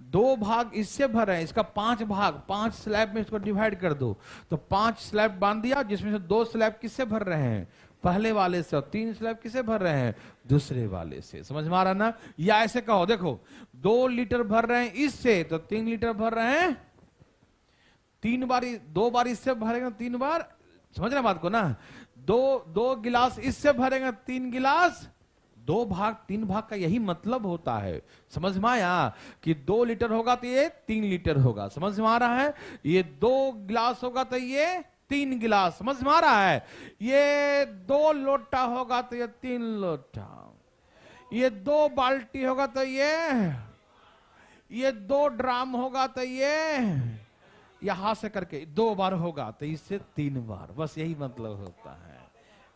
2 भाग इससे भर रहे हैं, इसका 5 भाग, 5 स्लैब में इसको डिवाइड कर दो तो 5 स्लैब बांध दिया, जिसमें से 2 स्लैब किससे भर रहे हैं? पहले वाले से, और 3 स्लैब किससे भर रहे हैं? दूसरे वाले से। समझ में आ रहा ना? या ऐसे कहो, देखो 2 लीटर भर रहे हैं इससे तो 3 लीटर भर रहे हैं, 3 बार, 2 बार इससे भरेंगे 3 बार, समझ रहे बात को ना। 2 गिलास इससे भरेंगे 3 गिलास, 2 भाग 3 भाग का यही मतलब होता है। समझ में आया कि 2 लीटर होगा तो ये 3 लीटर होगा। समझ में आ रहा है? ये 2 गिलास होगा तो ये 3 गिलास। समझ में आ रहा है? ये 2 लोटा होगा तो ये 3 लोटा, ये 2 बाल्टी होगा तो ये 2 ड्राम होगा तो ये यहां से करके 2 बार होगा तो इससे 3 बार, बस यही मतलब होता है।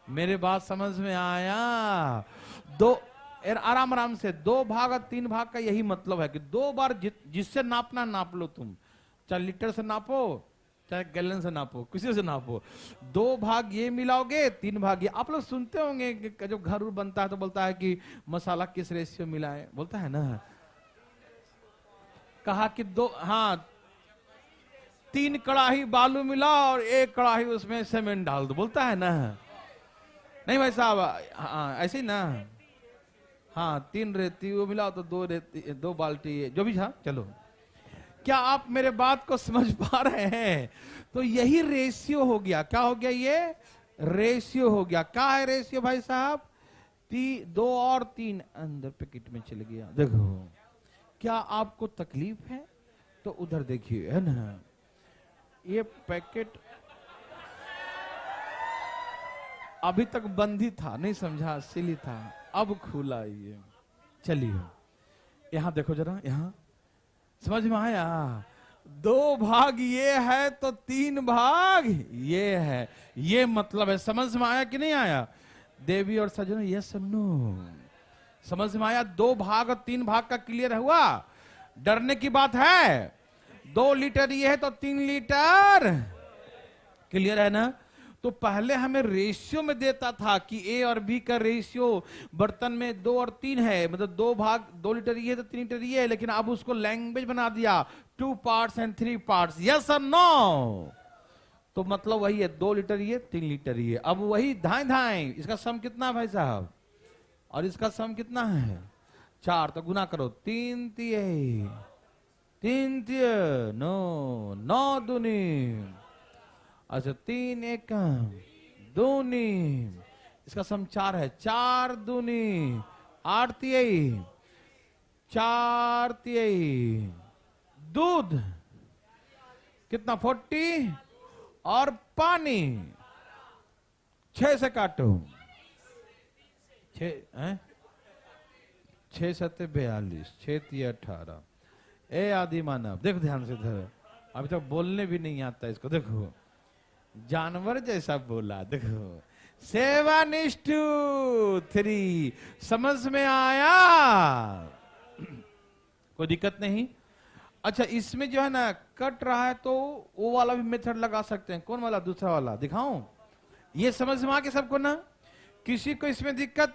मेरे बात समझ में आया? 2 आराम आराम से, 2 भाग और 3 भाग का यही मतलब है कि 2 बार जिससे नापना नाप लो तुम, चाहे लीटर से नापो चाहे गैलन से नापो, किसी से नापो। 2 भाग ये मिलाओगे, 3 भाग ये। आप लोग सुनते होंगे कि जब घर बनता है तो बोलता है कि मसाला किस रेशियो मिलाए, बोलता है ना। कहा कि 2, हाँ 3 कड़ाही बालू मिला और 1 कड़ाही उसमें सीमेंट डाल दो, बोलता है ना। नहीं भाई साहब, हाँ ऐसे ही ना। हाँ 3 रेती वो मिला तो 2 रेती, 2 बाल्टी, जो भी था। चलो, क्या आप मेरे बात को समझ पा रहे हैं? तो यही रेशियो हो गया। क्या हो गया? ये रेशियो हो गया। क्या है रेशियो भाई साहब? 2 और 3 अंदर पैकेट में चले गया। देखो, क्या आपको तकलीफ है? तो उधर देखिए, है ना, ये पैकेट अभी तक बंद ही था, नहीं समझा, सिली था, अब खुला ये। चलिए यहां देखो जरा, यहां समझ में आया? 2 भाग ये है तो 3 भाग ये है, ये मतलब है। समझ में आया कि नहीं आया देवी और सज्जनों? ये सुनो, समझ में आया? 2 भाग और 3 भाग का क्लियर हुआ? डरने की बात है? 2 लीटर ये है तो 3 लीटर, क्लियर है ना? तो पहले हमें रेशियो में देता था कि ए और बी का रेशियो बर्तन में 2 और 3 है, मतलब 2 भाग 2 लीटर ये तो 3 लीटर ये है, लेकिन अब उसको लैंग्वेज बना दिया 2 पार्ट्स एंड 3 पार्ट्स। यस और नो? तो मतलब वही है, 2 लीटर ये 3 लीटर ये। अब वही धाए धाए, इसका सम कितना है भाई साहब? और इसका सम कितना है? 4, तो गुना करो, 3 3 3 9 9 दूनी, अच्छा 3 1 दूनी, इसका सम 4 है। 4 दूनी 8 3 4 3 दूध कितना? 40 और पानी 6 से काटो, 6 6 7 42, 6 3 18। ए आदि मानव, देखो ध्यान से, अभी तक बोलने भी नहीं आता इसको। देखो जानवर जैसा बोला, देखो 7 to 3। समझ में आया? कोई दिक्कत नहीं। अच्छा, इसमें जो है ना कट रहा है तो वो वाला भी मेथड लगा सकते हैं। कौन वाला? दूसरा वाला दिखाऊं? ये समझ में आ गया सबको ना? किसी को इसमें दिक्कत?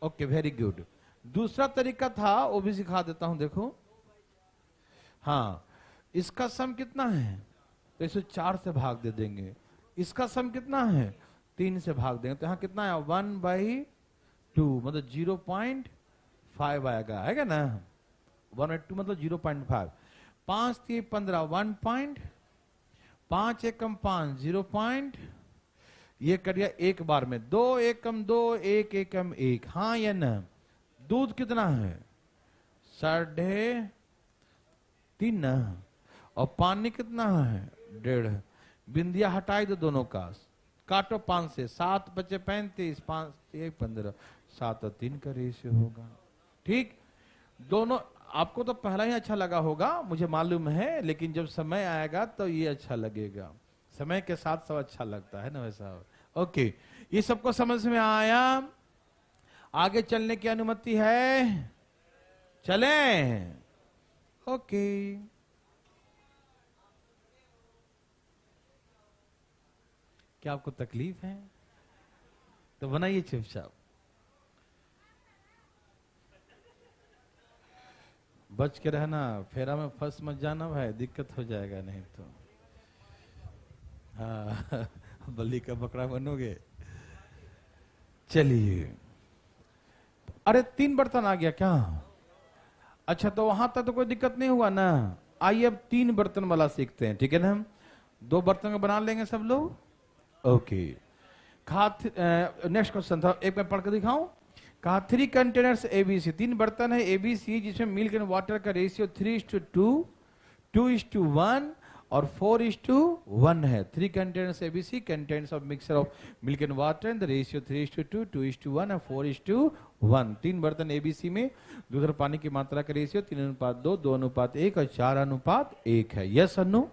Okay, very good. दूसरा तरीका था, वो भी सिखा देता हूं। देखो, हाँ, इसका सम कितना है तो इसे 4 से भाग दे देंगे। इसका सम कितना है? 3 से भाग देंगे तो यहाँ कितना है? 1/2, मतलब 0.5 आएगा, है क्या ना? 1/2 मतलब 0.5। 5 3 15, 5 एकम 5 0. ये कर दिया एक बार में, 2 एकम 2 1 एकम 1, हाँ या न? दूध कितना है? 3.5. और पानी कितना है? 1.5. बिंदिया हटाई दो दोनों का, काटो 5 से, 7 बचे 35, 5 1 15, 7 और 3 का रेशियो होगा। ठीक, दोनों आपको तो पहला ही अच्छा लगा होगा मुझे मालूम है, लेकिन जब समय आएगा तो ये अच्छा लगेगा। समय के साथ सब अच्छा लगता है ना वैसा। ओके, ये सबको समझ में आया? आगे चलने की अनुमति है? चलें? ओके। क्या आपको तकलीफ है? तो बनाइए चुपचाप, बच के रहना, फेरा में फंस मत जाना भाई, दिक्कत हो जाएगा नहीं तो। हाँ बल्ली का बकरा बनोगे। चलिए, अरे 3 बर्तन आ गया क्या? अच्छा, तो वहां तक तो कोई दिक्कत नहीं हुआ ना। आइए अब 3 बर्तन वाला सीखते हैं, ठीक है ना? हम 2 बर्तन का बना लेंगे सब लोग। ओके, नेक्स्ट क्वेश्चन था, एक मैं पढ़ के दिखाऊं। कहा 3 कंटेनर्स एबीसी, 3 बर्तन है एबीसी जिसमें मिल्क एंड वाटर का रेशियो 3:2, 2:1 और 4:1 है। 3 containers ABC contains of mixture of milk and water and the ratio 3:2, 2:1 और 4:1। 3 बर्तन एबीसी में दूध और पानी की मात्रा का रेशियो 3:2, 2:1 और 4:1 है। यस और नो?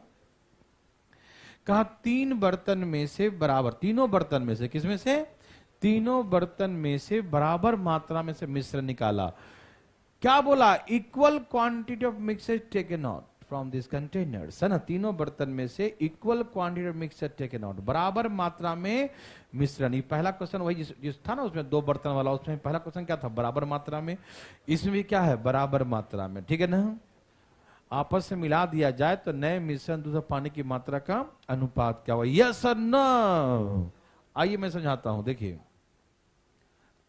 कहा 3 बर्तन में से बराबर, तीनों बर्तन में से, किसमें से? तीनों बर्तन में से बराबर मात्रा में से मिश्रण निकाला। क्या बोला? Equal quantity of mixture taken out from this containers, है ना? तीनों बर्तन में से equal quantity of mixture taken out, बराबर मात्रा में मिश्रण। ये पहला क्वेश्चन वही जिस था ना, उसमें 2 बर्तन वाला, उसमें पहला क्वेश्चन क्या था? बराबर मात्रा में। इसमें भी क्या है? बराबर मात्रा में, ठीक है ना? आपस से मिला दिया जाए तो नए मिश्रण दूध और पानी की मात्रा का अनुपात क्या हुआ? यस और नो? आइए मैं समझाता हूं, देखिए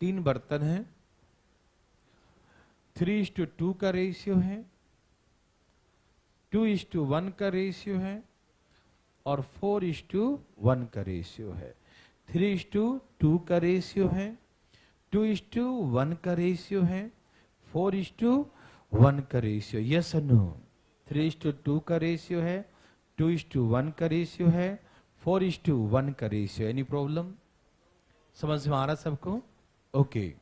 3 बर्तन है, 3:2 का रेशियो है, 2:1 का रेशियो है और 4:1 का रेशियो है। 3:2 का रेशियो है, 2:1 का रेशियो है, 4:1 का रेशियो। यस और नो? 3:2 का रेशियो है, 2:1 का रेशियो है, 4:1 का रेशियो। Any problem? समझ में आ रहा सबको? ओके।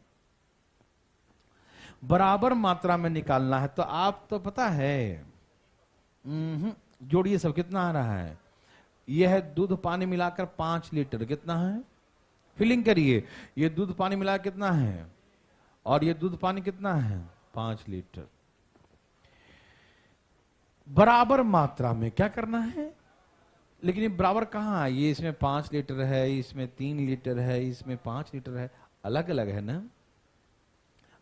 बराबर मात्रा में निकालना है तो आप तो पता है, जोड़िए सब, कितना आ रहा है? यह है दूध पानी मिलाकर 5 लीटर, कितना है? फिलिंग करिए। ये दूध पानी मिलाकर कितना है? और ये दूध पानी कितना है? 5 लीटर। बराबर मात्रा में क्या करना है? लेकिन ये बराबर कहां है? ये इसमें 5 लीटर है, इसमें 3 लीटर है, इसमें 5 लीटर है, अलग अलग है ना?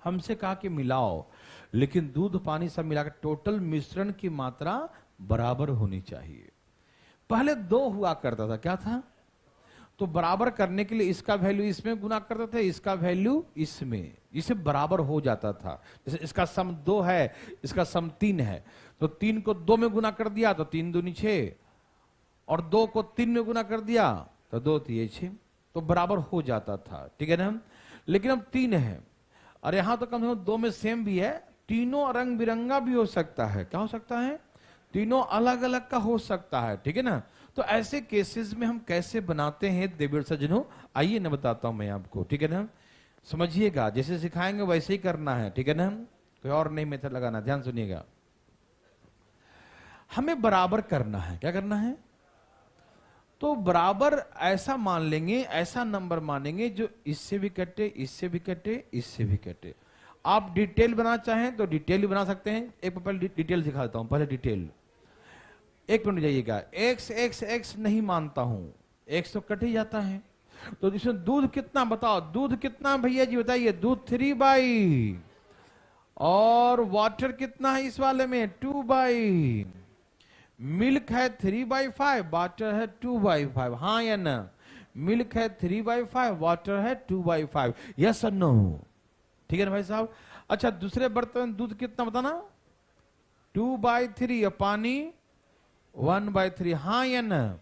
हमसे कहा कि मिलाओ, लेकिन दूध पानी सब मिलाकर टोटल मिश्रण की मात्रा बराबर होनी चाहिए। पहले 2 हुआ करता था, क्या था? तो बराबर करने के लिए इसका वैल्यू इसमें गुना करते थे, इसका वैल्यू इसमें, इसे बराबर हो जाता था। जैसे इसका सम 2 है, इसका सम 3 है, तो 3 को 2 में गुना कर दिया तो 3 दूनी 6, और 2 को 3 में गुना कर दिया तो 2 3 6, तो बराबर हो जाता था, ठीक है ना? लेकिन अब 3 है, और यहां तो कम से कम 2 में सेम भी है, तीनों रंग बिरंगा भी हो सकता है। क्या हो सकता है? तीनों अलग अलग का हो सकता है, ठीक है ना? तो ऐसे केसेस में हम कैसे बनाते हैं देवी सज्जनों? आइए ना बताता हूं मैं आपको, ठीक है ना? समझिएगा, जैसे सिखाएंगे वैसे ही करना है, ठीक है ना? कोई और नहीं मेथड लगाना, ध्यान सुनिएगा। हमें बराबर करना है, क्या करना है? तो बराबर ऐसा मान लेंगे, ऐसा नंबर मानेंगे जो इससे भी कटे, इससे भी कटे, इससे भी कटे। आप डिटेल बनाना चाहें तो डिटेल भी बना सकते हैं। एक पहले डिटेल सिखाता हूं, पहले डिटेल। एक मिनट जाइएगा। एक्स एक्स एक्स नहीं मानता हूं, एक्स तो कट ही जाता है। तो इसमें दूध कितना बताओ? दूध कितना भैया जी बताइए? दूध 3/, और वाटर कितना है इस वाले में? 2/। मिल्क है 3/5, वाटर है 2/5, हाँ या ना? मिल्क है 3/5, वाटर है 2/5। यस और नो? ठीक है ना भाई साहब? अच्छा, दूसरे बर्तन दूध कितना बताना? 2/3, और पानी 1/3, हाँ या ना?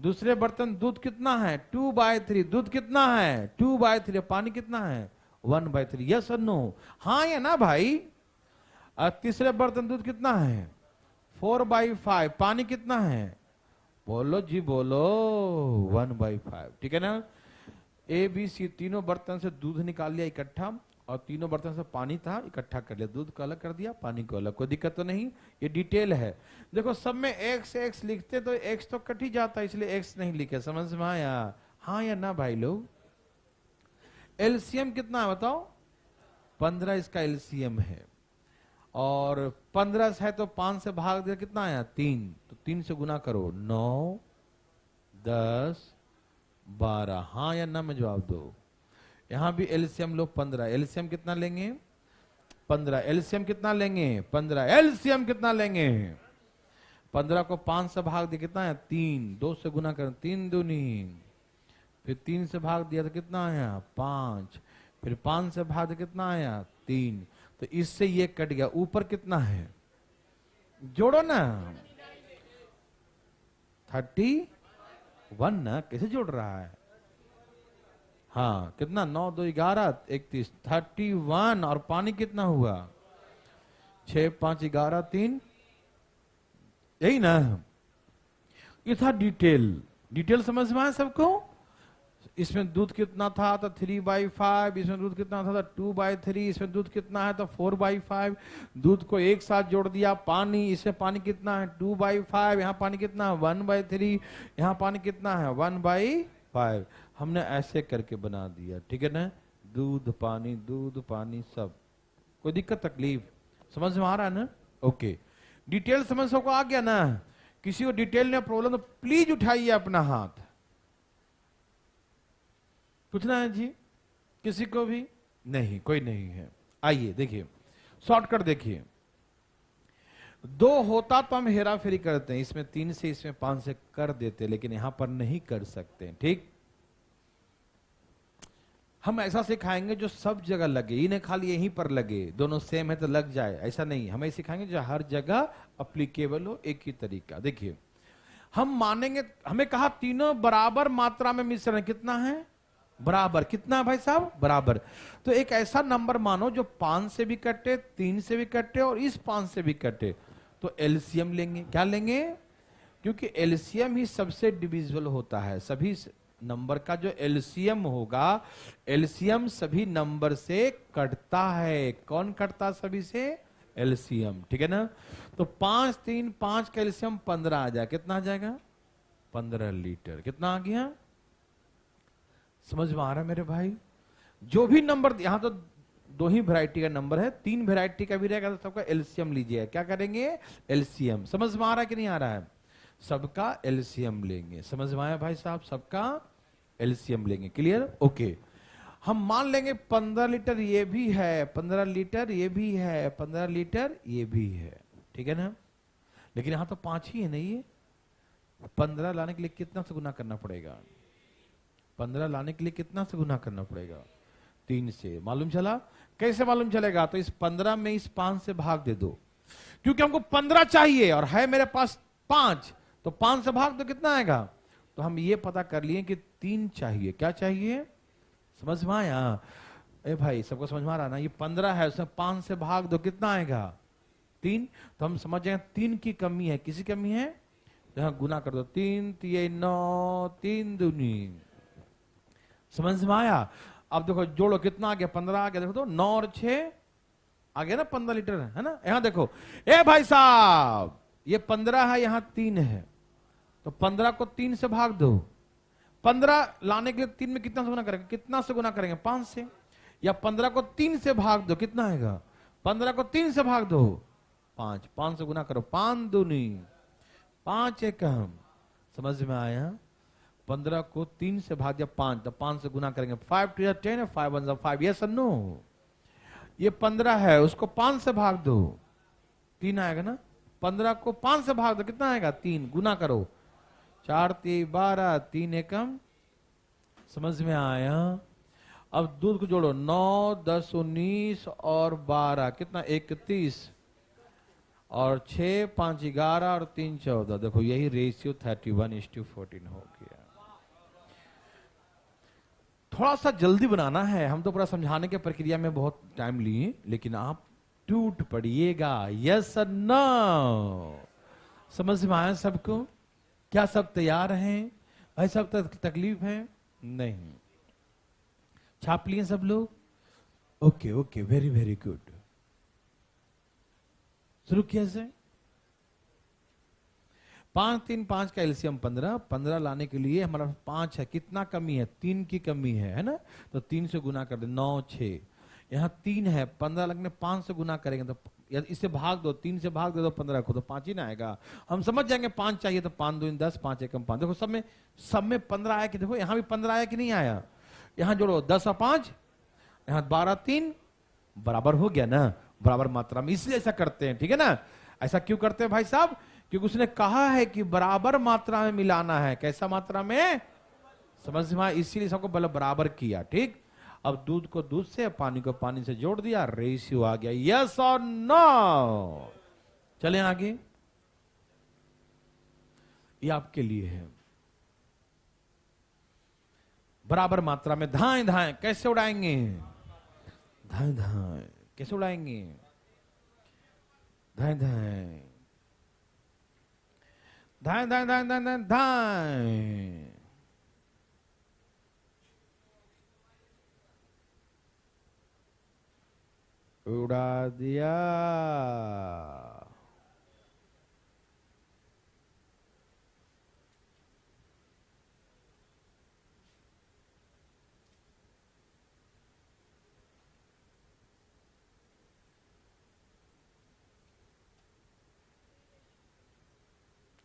दूसरे बर्तन दूध कितना है? 2/3, दूध कितना है? 2/3, पानी कितना है? 1/3, यस और नो, हाँ या ना भाई? और तीसरे बर्तन दूध कितना है? 4/5, पानी कितना है? बोलो जी बोलो, 1/5, ठीक है ना? ए बी सी तीनों बर्तन से दूध निकाल लिया इकट्ठा, और तीनों बर्तन से पानी था इकट्ठा कर लिया, दूध को अलग कर दिया, पानी को अलग, कोई दिक्कत तो नहीं। ये डिटेल है। देखो सब में एक्स एक्स लिखते तो एक्स तो कट ही जाता, इसलिए एक्स नहीं लिखे, समझ में आया? हाँ या ना भाई लोग? एलसीएम कितना है बताओ? 15 इसका एलसीएम है, और 15 है तो 5 से भाग दिया, कितना आया? 3, तो 3 से गुना करो, 9, 10, 12, हाँ या ना में जवाब दो। यहां भी एलसीएम लो 15, एलसीएम कितना लेंगे? 15, एलसीएम कितना लेंगे? 15, एलसीएम कितना लेंगे? 15 को 5 से भाग दिया, कितना है? 3, 2 से गुना कर, 3 दूनी, फिर 3 से भाग दिया तो कितना आया? 5, फिर 5 से भाग दिया, कितना आया? 3, तो इससे ये कट गया, ऊपर कितना है? जोड़ो ना, 31 ना, कैसे जोड़ रहा है? हाँ कितना? 9 2 11 31, 31, और पानी कितना हुआ? 6 5 11 3, यही ना? ये था डिटेल। डिटेल समझ में आया सबको? इसमें दूध कितना था तो 3/5, इसमें दूध कितना था तो 2/3, इसमें दूध कितना है तो 4/5, दूध को एक साथ जोड़ दिया, पानी, इसमें पानी कितना है? 2/5, यहाँ पानी कितना है? 1/3, यहाँ पानी कितना है? 1/5, हमने ऐसे करके बना दिया, ठीक है ना? दूध पानी सब, कोई दिक्कत तकलीफ समझ में आ रहा है ना? ओके, डिटेल समझ सबको आ गया ना? किसी को डिटेल में प्रॉब्लम तो प्लीज उठाइए अपना हाथ। पूछना है जी? किसी को भी नहीं? कोई नहीं है? आइए देखिए, शॉर्टकट देखिए। 2 होता तो हम हेरा फेरी करते हैं, इसमें 3 से इसमें 5 से कर देते, लेकिन यहां पर नहीं कर सकते, ठीक? हम ऐसा सिखाएंगे जो सब जगह लगे, इन्हें खाली यहीं पर लगे, दोनों सेम है तो लग जाए, ऐसा नहीं। हमें सिखाएंगे जो हर जगह अप्लीकेबल हो, एक ही तरीका। देखिए, हम मानेंगे, हमें कहा तीनों बराबर मात्रा में मिश्रण, कितना है? बराबर, कितना है भाई साहब? बराबर। तो एक ऐसा नंबर मानो जो 5 से भी कटे, 3 से भी कटे, और इस 5 से भी कटे, तो एलसीएम लेंगे। क्या लेंगे? क्योंकि एलसीएम ही सबसे डिविजिबल होता है, सभी नंबर का जो एलसीएम होगा, एलसीएम सभी नंबर से कटता है। कौन कटता सभी से? एलसीएम, ठीक है ना? तो 5 3 5 का एलसीएम 15 आ जाए, कितना आ जाएगा? 15 लीटर। कितना आ गया? समझ में आ रहा है मेरे भाई? जो भी नंबर, यहां तो 2 ही वैरायटी का नंबर है, 3 वैरायटी का भी रहेगा, तो सबका एलसीएम लीजिए। क्या करेंगे? एलसीएम। समझ में आ रहा है कि नहीं आ रहा है? सबका एलसीएम लेंगे। समझ में आया भाई साहब? सबका एलसीएम लेंगे। क्लियर? ओके। हम मान लेंगे 15 लीटर ये भी है, 15 लीटर ये भी है, 15 लीटर ये भी है, ठीक है ना? लेकिन यहां तो 5 ही है ना। ये 15 लाने के लिए कितना से गुना करना पड़ेगा? 15 लाने के लिए कितना से गुना करना पड़ेगा? 3 से। मालूम चला? कैसे मालूम चलेगा? तो इस 15 में इस 5 से भाग दे दो, क्योंकि हमको 15 चाहिए और है मेरे पास 5, तो 5 से भाग दो, कितना आएगा? तो हम ये पता कर लिए कि 3 चाहिए। क्या चाहिए? समझ में आया? ए भाई सबको समझ में आ रहा ना? ये 15 है, उसमें 5 से भाग दो, कितना आएगा? 3। तो हम समझ जाए 3 की कमी है। किसी कमी है? तो यहां गुना कर दो, 3 3 9, 3 दूनी। समझ में आया? अब देखो जोड़ो, कितना आ गया? 15 आ गया। देखो तो 9 और 6 आ गया ना, 15 लीटर है ना? यहां देखो, ए भाई साहब ये 15 है, यहां 3 है, तो 15 को 3 से भाग दो। 15 लाने के लिए 3 में कितना से गुना करेंगे? कितना से गुना करेंगे? 5 से। या 15 को 3 से भाग दो, कितना आएगा? 15 को 3 से भाग दो, 5। 5 से गुना करो, 5 दूनी 5 एकम। समझ में आया? 15 को 3 से भाग दिया 5, तो 5 से गुना करेंगे, 5 2 10 है, 5 1 5। यस और नो? ये 15 है, उसको 5 से भाग दो, 3 आएगा ना? 15 को 5 से भाग दो, कितना आएगा? 3। गुना करो, 4 3 12, 3 एकम। समझ में आया? अब दूध को जोड़ो, 9 10 19 और 12, कितना? 31, और 6 5 11 और 3 14। देखो यही रेशियो 31:14 हो गया। थोड़ा सा जल्दी बनाना है, हम तो पूरा समझाने के प्रक्रिया में बहुत टाइम लिए, लेकिन आप टूट पड़िएगा। यस और नो, समझ में आया सबको? क्या सब तैयार हैं भाई? सब तकलीफ है? नहीं, छाप लिए सब लोग? Okay okay, very very good. शुरू किया जाए। 5 3 5 का एलसीएम 15। 15 लाने के लिए हमारा 5 है, कितना कमी है? 3 की कमी है ना? तो 3 से गुना कर दे, 9 6। यहाँ 3 है, 15 लगने 5 से गुना करेंगे तो इससे भाग दो, 3 से भाग दे दो 15 को, तो 5 ही ना आएगा। हम समझ जाएंगे 5 चाहिए तो 5 2 10, 5 1 5। देखो सब में 15 आया कि? देखो यहाँ भी 15 आया कि नहीं आया? यहाँ जोड़ो 10 और 5, यहाँ 12 3 बराबर हो गया ना, बराबर मात्रा में। इसलिए ऐसा करते हैं, ठीक है ना? ऐसा क्यों करते हैं भाई साहब? क्योंकि उसने कहा है कि बराबर मात्रा में मिलाना है। कैसा मात्रा में? समझ में? इसीलिए सबको बराबर किया। ठीक, अब दूध को दूध से, पानी को पानी से जोड़ दिया, रेशियो आ गया। यस और नो? चलें आगे। ये आपके लिए है। बराबर मात्रा में धाएं धाएं कैसे उड़ाएंगे? धाएं धाएं कैसे उड़ाएंगे? धाएं धाएं धाएं धाएं धाएं धाएं धाएं धाएं। उड़ा दिया।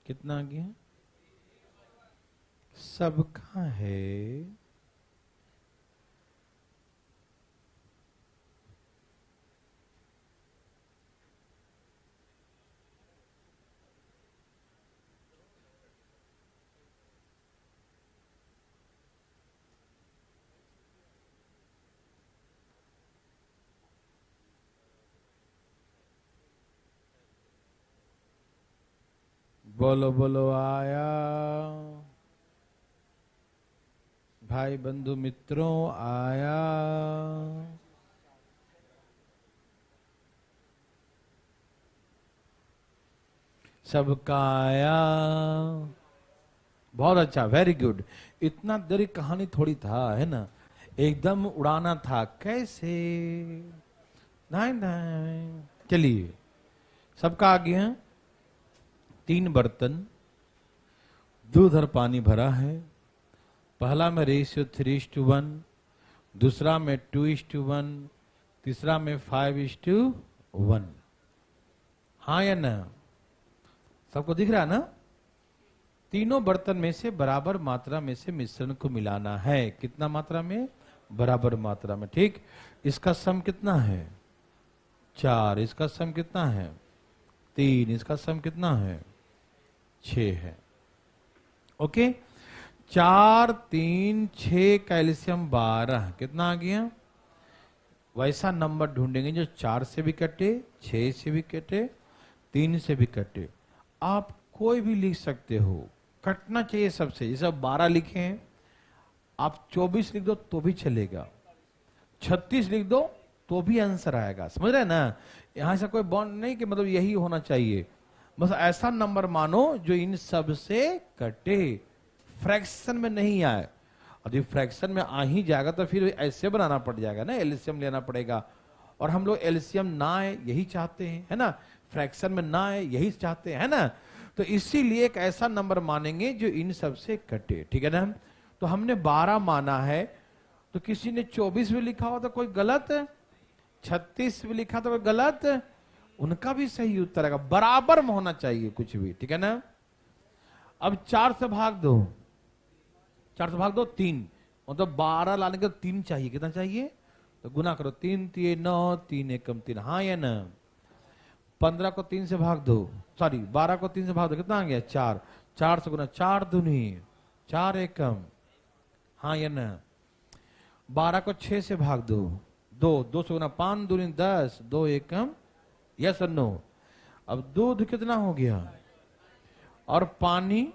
कितना आ गया? सबका है। बोलो बोलो आया। भाई बंधु मित्रों आया। सबका आया। बहुत अच्छा, वेरी गुड। इतना देरी कहानी थोड़ी था, है ना? एकदम उड़ाना था। कैसे? नहीं नहीं, चलिए सबका आ गया। 3 बर्तन दूध और पानी भरा है। पहला में रेशियो 3:1, दूसरा में 2:1, तीसरा में 5:1। हाँ या ना? सबको दिख रहा है ना? तीनों बर्तन में से बराबर मात्रा में से मिश्रण को मिलाना है। कितना मात्रा में? बराबर मात्रा में। ठीक, इसका सम कितना है? 4। इसका सम कितना है? 3। इसका सम कितना है? 6 है। Okay, 4 3 6 calcium 12। कितना आ गया? वैसा नंबर ढूंढेंगे जो 4 से भी कटे, 6 से भी कटे, 3 से भी कटे। आप कोई भी लिख सकते हो, कटना चाहिए सबसे। जैसे 12 लिखे हैं, आप 24 लिख दो तो भी चलेगा, 36 लिख दो तो भी आंसर आएगा। समझ रहे हैं ना? यहां से कोई बॉन्ड नहीं कि मतलब यही होना चाहिए। बस ऐसा नंबर मानो जो इन सब से कटे, फ्रैक्शन में नहीं आए। और यदि फ्रैक्शन में आ ही जाएगा तो फिर ऐसे बनाना पड़ जाएगा ना, एलसीएम लेना पड़ेगा। और हम लोग एलसीएम ना आए यही चाहते हैं, है ना? फ्रैक्शन में ना आए यही चाहते हैं, है ना? तो इसीलिए एक ऐसा नंबर मानेंगे जो इन सब से कटे। ठीक है ना? तो हमने 12 माना है, तो किसी ने 24 भी लिखा हो तो कोई गलत, 36 भी लिखा तो कोई गलत, उनका भी सही उत्तर आएगा। बराबर में होना चाहिए कुछ भी। ठीक है ना? अब 4 से भाग दो, 4 से भाग दो 3, मतलब 12 लाने के 3 चाहिए। कितना चाहिए? तो गुना करो, 3 3 9, 3 1 3। हाँ या ना? 15 को 3 से भाग दो, सॉरी 12 को 3 से भाग दो, कितना आ गया? 4। 4 से गुना, 4 दूनी 4 1। हाँ या ना? 12 को 6 से भाग दो, 2 2 से गुना, 5 दूनी 10, 2 1। यस और नो? अब दूध कितना हो गया और पानी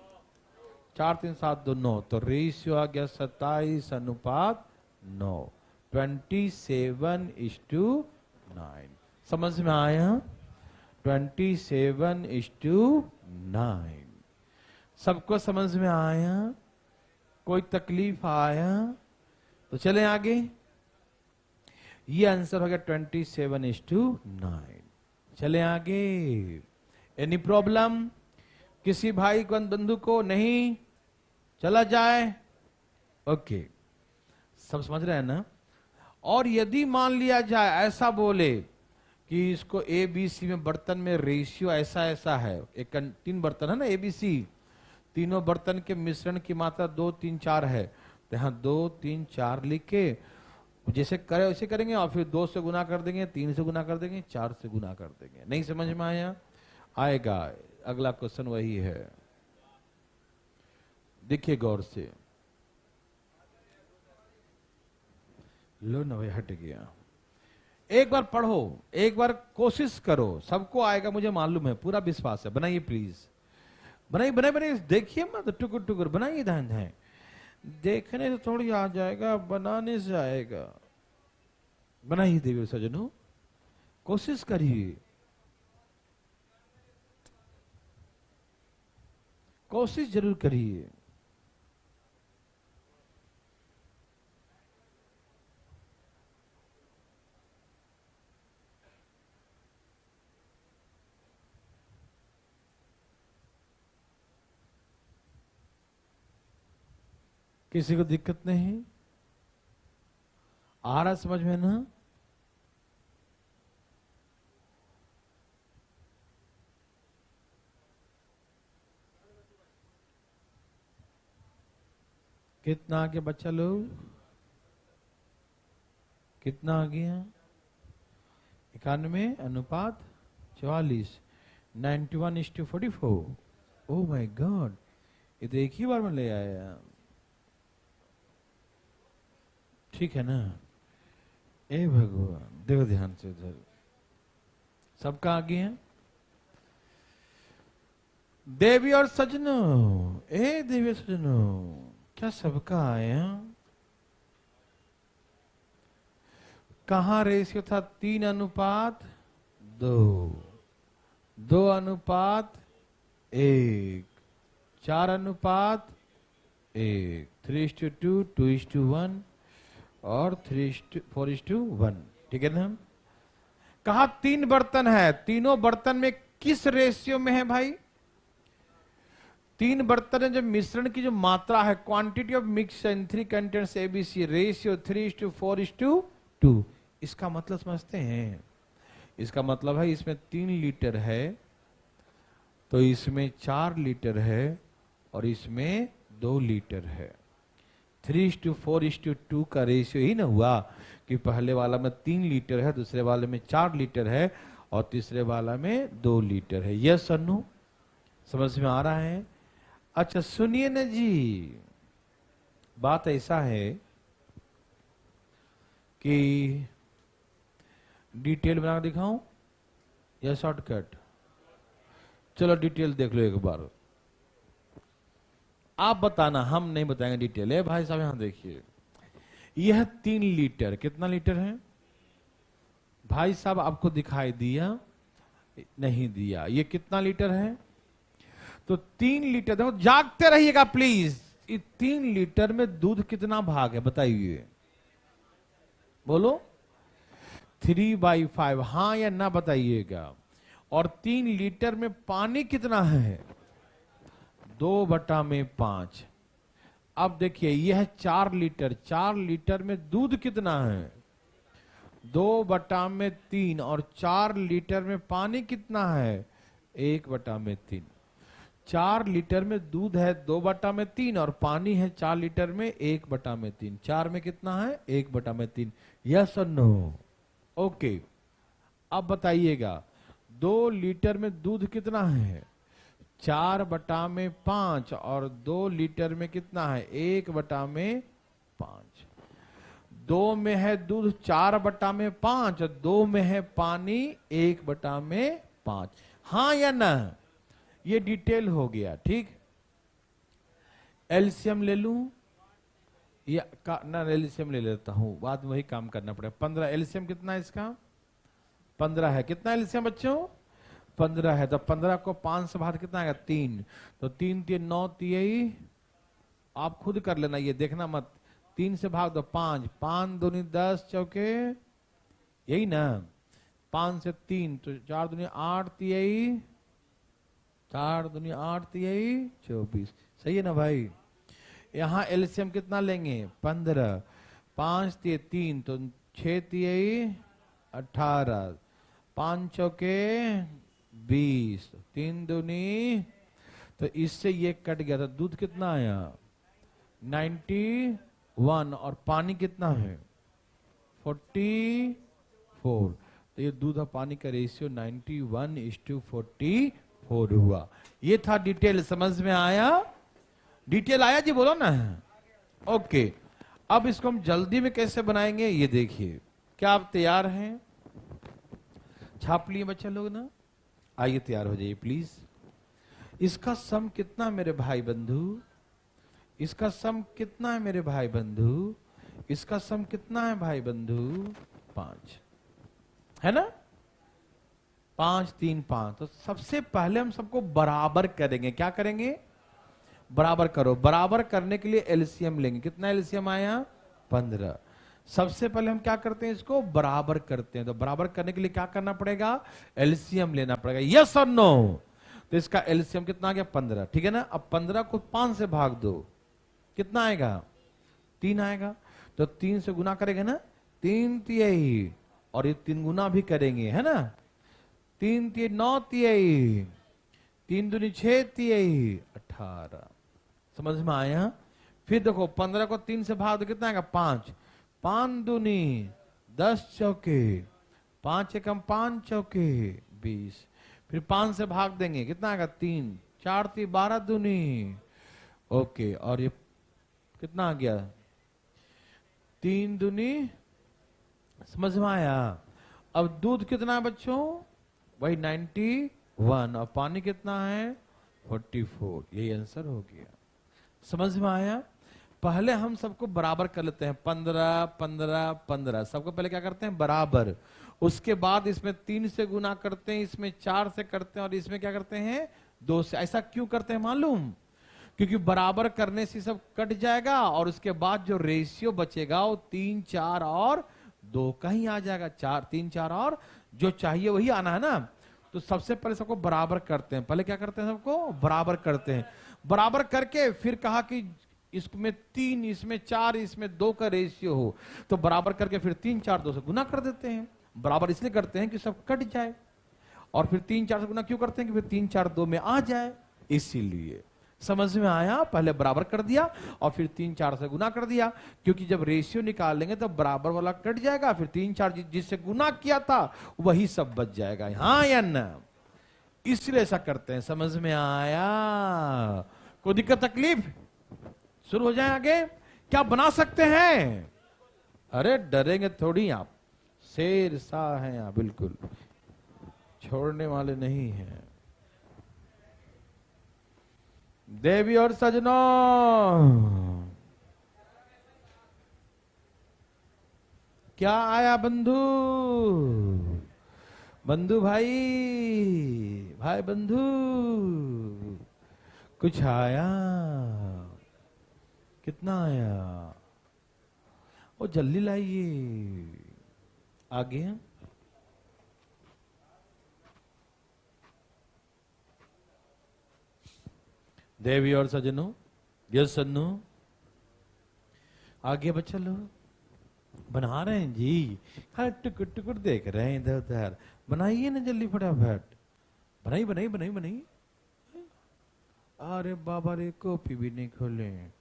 4 3 7 2 9, तो रेशियो आ गया 27:9, 27:9। समझ में आया? 27:9। सबको समझ में आया? कोई तकलीफ आया? तो चले आगे। ये आंसर हो गया 27:9। चले आगे। Any problem? किसी भाई बंधु को नहीं? चला जाए? ओके, सब समझ रहे हैं ना? और यदि मान लिया जाए ऐसा बोले कि इसको ए बी सी में बर्तन में रेशियो ऐसा ऐसा है, 3 बर्तन है ना ए बी सी, तीनों बर्तन के मिश्रण की मात्रा 2 3 4 है, तो यहाँ 2 3 4 लिख के जैसे करे वैसे करेंगे और फिर 2 से गुना कर देंगे, 3 से गुना कर देंगे, 4 से गुना कर देंगे। नहीं समझ में आया? आएगा। अगला क्वेश्चन वही है, देखिए गौर से। लो ना भाई, हट गया। एक बार पढ़ो, एक बार कोशिश करो, सबको आएगा मुझे मालूम है, पूरा विश्वास है। बनाइए प्लीज, बनाइए बनाइए बनाइए, देखिए मत टुकुर टुकुर बनाइए। ध्यान है, देखने से थोड़ी आ जाएगा, बनाने से आएगा। बनाइए देवी सजनों, कोशिश करिए, कोशिश जरूर करिए। किसी को दिक्कत नहीं आ रहा समझ में ना? कितना आ गया बच्चा लोग? कितना आ गया? 91:44, 91:44। ओह माय गॉड, ये तो एक ही बार में ले आया। ठीक है ना? ए भगवान, देखो ध्यान से उधर, सबका आगे है। देवी और सजनों, ए देवी और सजनों, क्या सबका आया? कहां रेशियो था? 3:2, 2:1, 4:1, 3:2, 2:1 और 4:1। ठीक है ना? कहा 3 बर्तन है, तीनों बर्तन में किस रेशियो में है भाई? 3 बर्तन है, जो मिश्रण की जो मात्रा है, quantity of mix and 3 contents ABC, ratio 3:4:2। इसका मतलब समझते हैं? इसका मतलब है इसमें 3 लीटर है, तो इसमें 4 लीटर है और इसमें 2 लीटर है। 3:4:2 का रेशियो ही ना हुआ कि पहले वाला में 3 लीटर है, दूसरे वाले में 4 लीटर है और तीसरे वाला में 2 लीटर है। यस और नो? समझ में आ रहा है? अच्छा सुनिए ना जी, बात ऐसा है कि डिटेल बना दिखाऊं या शॉर्टकट? चलो डिटेल देख लो एक बार, आप बताना, हम नहीं बताएंगे डिटेल। है भाई साहब, यहां देखिए, यह 3 लीटर, कितना लीटर है भाई साहब? आपको दिखाई दिया? नहीं दिया। ये कितना लीटर है? तो 3 लीटर। देखो जागते रहिएगा प्लीज। इस 3 लीटर में दूध कितना भाग है बताइए? बोलो। 3/5, हाँ या ना बताइएगा। और 3 लीटर में पानी कितना है? 2/5। अब देखिए, यह 4 लीटर, 4 लीटर में दूध कितना है? 2/3। और 4 लीटर में पानी कितना है? 1/3। 4 लीटर में दूध है 2/3 और पानी है 4 लीटर में 1/3। 4 में कितना है? 1/3। यस और नो? ओके, अब बताइएगा 2 लीटर में दूध कितना है? 4/5 और 2 लीटर में कितना है? 1/5। 2 में है दूध 4/5 और 2 में है पानी 1/5। हाँ या ना? ये डिटेल हो गया, ठीक। एलसीएम ले लूं या ना एलसीएम ले लेता हूं, बाद में वही काम करना पड़ेगा। 15 एलसीएम कितना है इसका? 15 है। कितना एलसीएम बच्चों? 15 है। तो 15 को 5 से भाग कितना आएगा? 3। तो 3 3 9 3, आप खुद कर लेना, ये देखना मत। 3 से भाग दो 5, 5 दूनी 10 चौके, यही ना। 5 से 3 तो 4 दूनी 8 3, 4 दूनी 8 3 24। सही है ना भाई? यहाँ एलसीएम कितना लेंगे? 15। 5 3 तो 6 3 18, 5 चौके 20, 3 दूनी, तो इससे ये कट गया। तो दूध कितना आया? 91। और पानी कितना है? 44। तो ये दूध और पानी का रेशियो 91:44 हुआ। ये था डिटेल। समझ में आया? डिटेल आया जी? बोलो ना। ओके, अब इसको हम जल्दी में कैसे बनाएंगे ये देखिए। क्या आप तैयार हैं? छाप लिए बच्चे लोग ना? आइए तैयार हो जाइए प्लीज। इसका सम कितना मेरे भाई बंधु? इसका सम कितना है मेरे भाई बंधु? इसका सम कितना है भाई बंधु? 5 है ना? 5 3 5। तो सबसे पहले हम सबको बराबर करेंगे। क्या करेंगे? बराबर करो। बराबर करने के लिए एलसीएम लेंगे। कितना एलसीएम आया? 15। सबसे पहले हम क्या करते हैं? इसको बराबर करते हैं। तो बराबर करने के लिए क्या करना पड़ेगा? एलसीएम लेना पड़ेगा। यस और नो? तो इसका एलसीएम कितना आ गया? 15, ठीक है ना। अब 15 को 5 से भाग दो, कितना आएगा? 3 आएगा। तो 3 से गुना करेंगे ना, 3 तिहाई, और ये 3 गुना भी करेंगे, है ना। 3 3 9 तिहाई, 3 दूनी 6 तिहाई 18। समझ में आया? फिर देखो 15 को 3 से भाग दो, कितना आएगा? 5। 5 दूनी 10 चौके, 5 एकम 5 चौके 20। फिर 5 से भाग देंगे, कितना आएगा? 3। 4 3 12 दूनी। ओके, और ये कितना आ गया? 3 दूनी। समझ में आया? अब दूध कितना है बच्चों? वही 91। और पानी कितना है? 44। यही आंसर हो गया। समझ में आया? पहले हम सबको बराबर कर लेते हैं। 15 15 15, सबको पहले क्या करते हैं? बराबर। उसके बाद इसमें 3 से गुना करते हैं, इसमें 4 से करते हैं, और इसमें क्या करते हैं? 2 से। ऐसा क्यों करते हैं मालूम? क्योंकि बराबर करने से सब कट जाएगा, और उसके बाद जो रेशियो बचेगा वो 3 4 और 2 का ही आ जाएगा। 4 3 4 और जो चाहिए वही आना है ना। तो सबसे पहले सबको बराबर करते हैं। पहले क्या करते हैं? सबको बराबर करते हैं। बराबर करके फिर कहा कि इसमें 3, इसमें 4, इसमें 2 का रेशियो हो, तो बराबर करके फिर 3 4 2 से गुना कर देते हैं। बराबर इसलिए करते हैं कि सब कट जाए, और फिर 3 4 से गुना क्यों करते हैं? कि फिर 3 4 2 में आ जाए, इसीलिए। समझ में आया? पहले बराबर कर दिया और फिर 3 4 से गुना कर दिया, क्योंकि जब रेशियो निकाल लेंगे तो बराबर वाला कट जाएगा, फिर 3 4 जिससे गुना किया था वही सब बच जाएगा। हाँ या ना? इसलिए ऐसा करते हैं। समझ में आया? कोई दिक्कत तकलीफ? शुरू हो जाए आगे। क्या बना सकते हैं? अरे डरेंगे थोड़ी आप, शेर शाह हैं आप, बिल्कुल छोड़ने वाले नहीं हैं। देवी और सजनों, क्या आया बंधु? बंधु भाई, भाई बंधु, कुछ आया? कितना आया? ओ जल्दी लाइए। आगे देवी और सजनों, यस सन्नू, आगे बच्चा लोग बना रहे हैं जी। हर टुकुर टुकुर देख रहे हैं इधर उधर। बनाइए ना जल्दी फटाफट। बनाई बनाई बनाई बनाई। अरे बाबा रे, कॉपी भी नहीं खोले।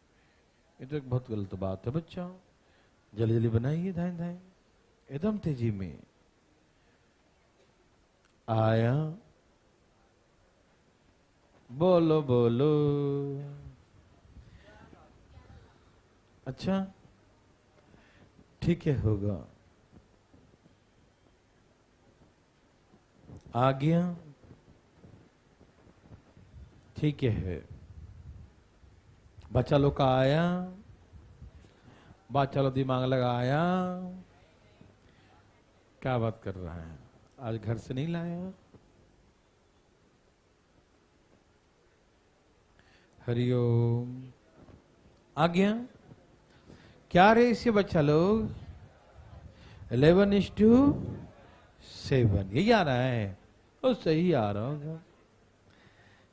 ये तो एक बहुत गलत बात है बच्चा। जल्दी जल्दी बनाइए, धाए धाए, एकदम तेजी में। आया, बोलो बोलो। अच्छा ठीक है, होगा। आ गया। ठीक है, बच्चा लोग का आया, बच्चा लोग दिमाग लगाया, क्या बात कर रहा है, आज घर से नहीं लाया? हरिओम। आ गया क्या रे इसे बच्चा लोग? 11:7 यही आ रहा है? ओ सही आ रहा होगा,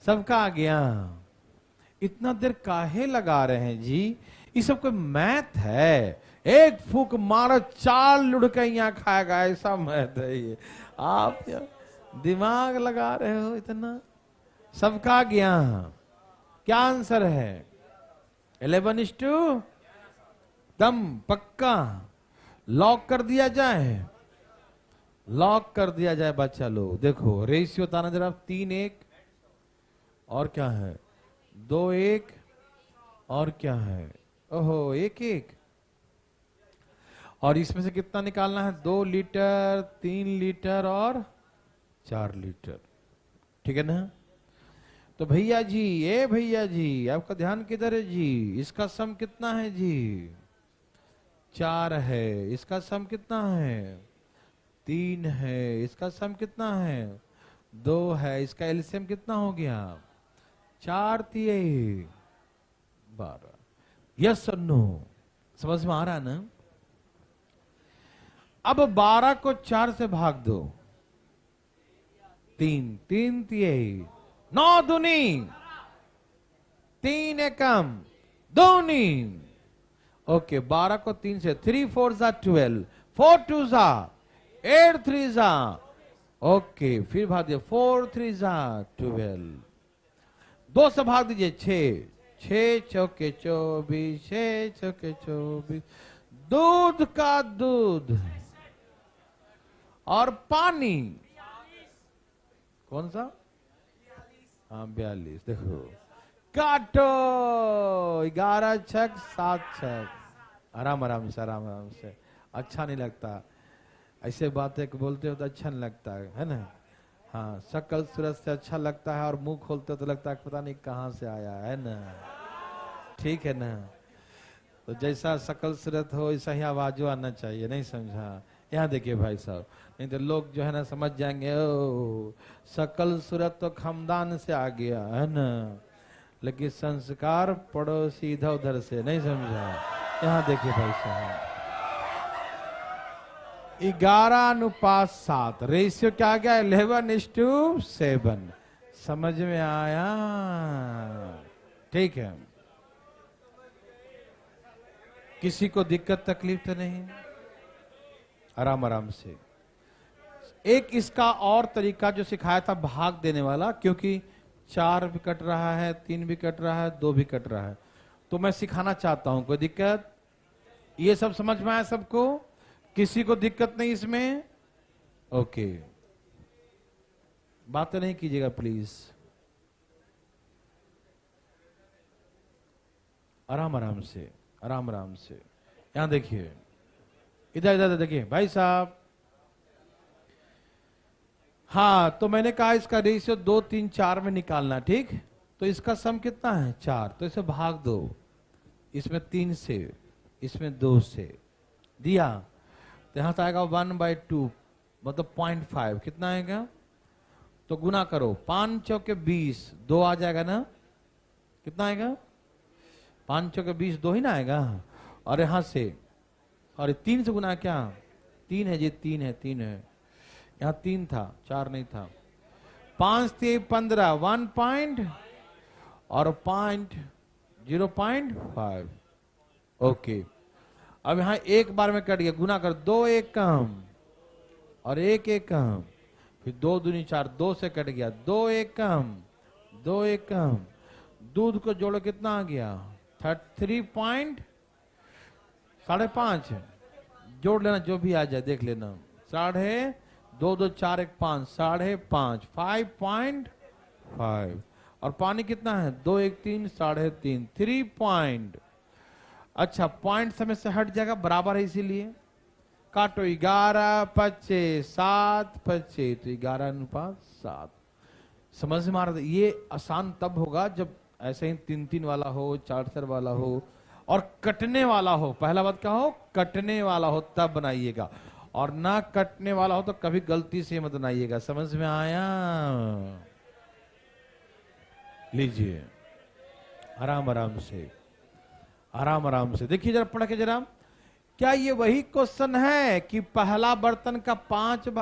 सबका आ गया। इतना देर काहे लगा रहे हैं जी? ये सब कोई मैथ है? एक फूक मारो 4 लुढ़के यहाँ खाएगा, ऐसा मैथ है ये। आप दिमाग लगा रहे हो इतना? सबका आ गया। क्या आंसर है? 11:, दम पक्का लॉक कर दिया जाए, लॉक कर दिया जाए बच्चा लोग। देखो रेशियो बताना जरा, 3:1 और क्या है, 2:1 और क्या है, ओहो 1:1। और इसमें से कितना निकालना है? 2 लीटर, 3 लीटर और 4 लीटर, ठीक है ना? तो भैया जी, ये भैया जी आपका ध्यान किधर है जी? इसका सम कितना है जी? 4 है। इसका सम कितना है? 3 है। इसका सम कितना है? 2 है। इसका एलसीएम कितना हो गया? 4 3 12। यस और नो? समझ में आ रहा है ना? अब 12 को 4 से भाग दो, 3 3 3 9 दूनी, 3 एकम 2। ओके, 12 को 3 से, 3 4 जा 12, 4 2 जा 8, 3 जा, ओके फिर भाग दिए, 4 3 जा 12, 2 से भाग दीजिए 6, 6 चौके 24, 6 चौके 24। दूध का दूध और पानी कौन सा? हाँ 42। देखो काटो, 11 छक 7 छक। आराम आराम से, आराम आराम से। अच्छा नहीं लगता ऐसे बातें बोलते हो तो अच्छा नहीं लगता है ना? हाँ, शकल सूरत से अच्छा लगता है और मुंह खोलते हो तो लगता है पता नहीं कहाँ से आया है ना? ठीक है ना? तो जैसा शकल सूरत हो वैसा ही आवाजो आना चाहिए, नहीं समझा? यहाँ देखिए भाई साहब, नहीं तो लोग जो है ना समझ जाएंगे ओ शकल सूरत तो खानदान से आ गया है ना, लेकिन संस्कार पड़ोसी इधर उधर से, नहीं समझा? यहाँ देखिए भाई साहब, 11:7 रेशियो क्या आ गया? 11:7। समझ में आया? ठीक है, किसी को दिक्कत तकलीफ तो नहीं? आराम आराम से। एक इसका और तरीका जो सिखाया था भाग देने वाला, क्योंकि 4 भी कट रहा है, 3 भी कट रहा है, 2 भी कट रहा है, तो मैं सिखाना चाहता हूं। कोई दिक्कत? ये सब समझ में आया सबको? किसी को दिक्कत नहीं इसमें? ओके, बातें नहीं कीजिएगा प्लीज, आराम आराम से, आराम आराम से। यहां देखिए, इधर इधर देखिए भाई साहब। हाँ, तो मैंने कहा इसका रेशियो 2 3 4 में निकालना, ठीक? तो इसका सम कितना है? 4। तो इसे भाग दो, इसमें 3 से, इसमें 2 से दिया, तो यहां तो आएगा 1/2, मतलब 0.5। कितना आएगा? तो गुना करो, 5 चौके 20, 2 आ जाएगा ना? कितना आएगा? 5 चौके 20, 2 ही ना आएगा? और यहां से, और 3 से गुना, क्या 3 है जी? 3 है, 3 है। यहाँ 3 था, 4 नहीं था। 5 3 15, 1 पॉइंट और 0.5। ओके, अब यहाँ एक बार में कट गया, गुना कर, 2 1 कम और 1 1 कम, फिर 2 दूनी 4, 2 से कट गया, 2 1 कम, 2 1 कम। दूध को जोड़ो, कितना आ गया? 3.5 जोड़ लेना, जो भी आ जाए देख लेना। 2.5 2 2 4 1 5, 5.5 5.5। और पानी कितना है? 2 1 3, 3.5 3 पॉइंट। अच्छा, पॉइंट समय से हट जाएगा, बराबर है इसीलिए। काटो, 11 25 7 25, तो 11:7। समझ में आ रहा था? ये आसान तब होगा जब ऐसे ही 3-3 वाला हो, 4-4 वाला हो और कटने वाला हो। पहला बात क्या हो? कटने वाला हो तब बनाइएगा, और ना कटने वाला हो तो कभी गलती से मत बनाइएगा। समझ में आया? लीजिए आराम आराम से, आराम आराम से देखिए जरा, पढ़ के जरा। क्या ये वही क्वेश्चन है कि पहला बर्तन का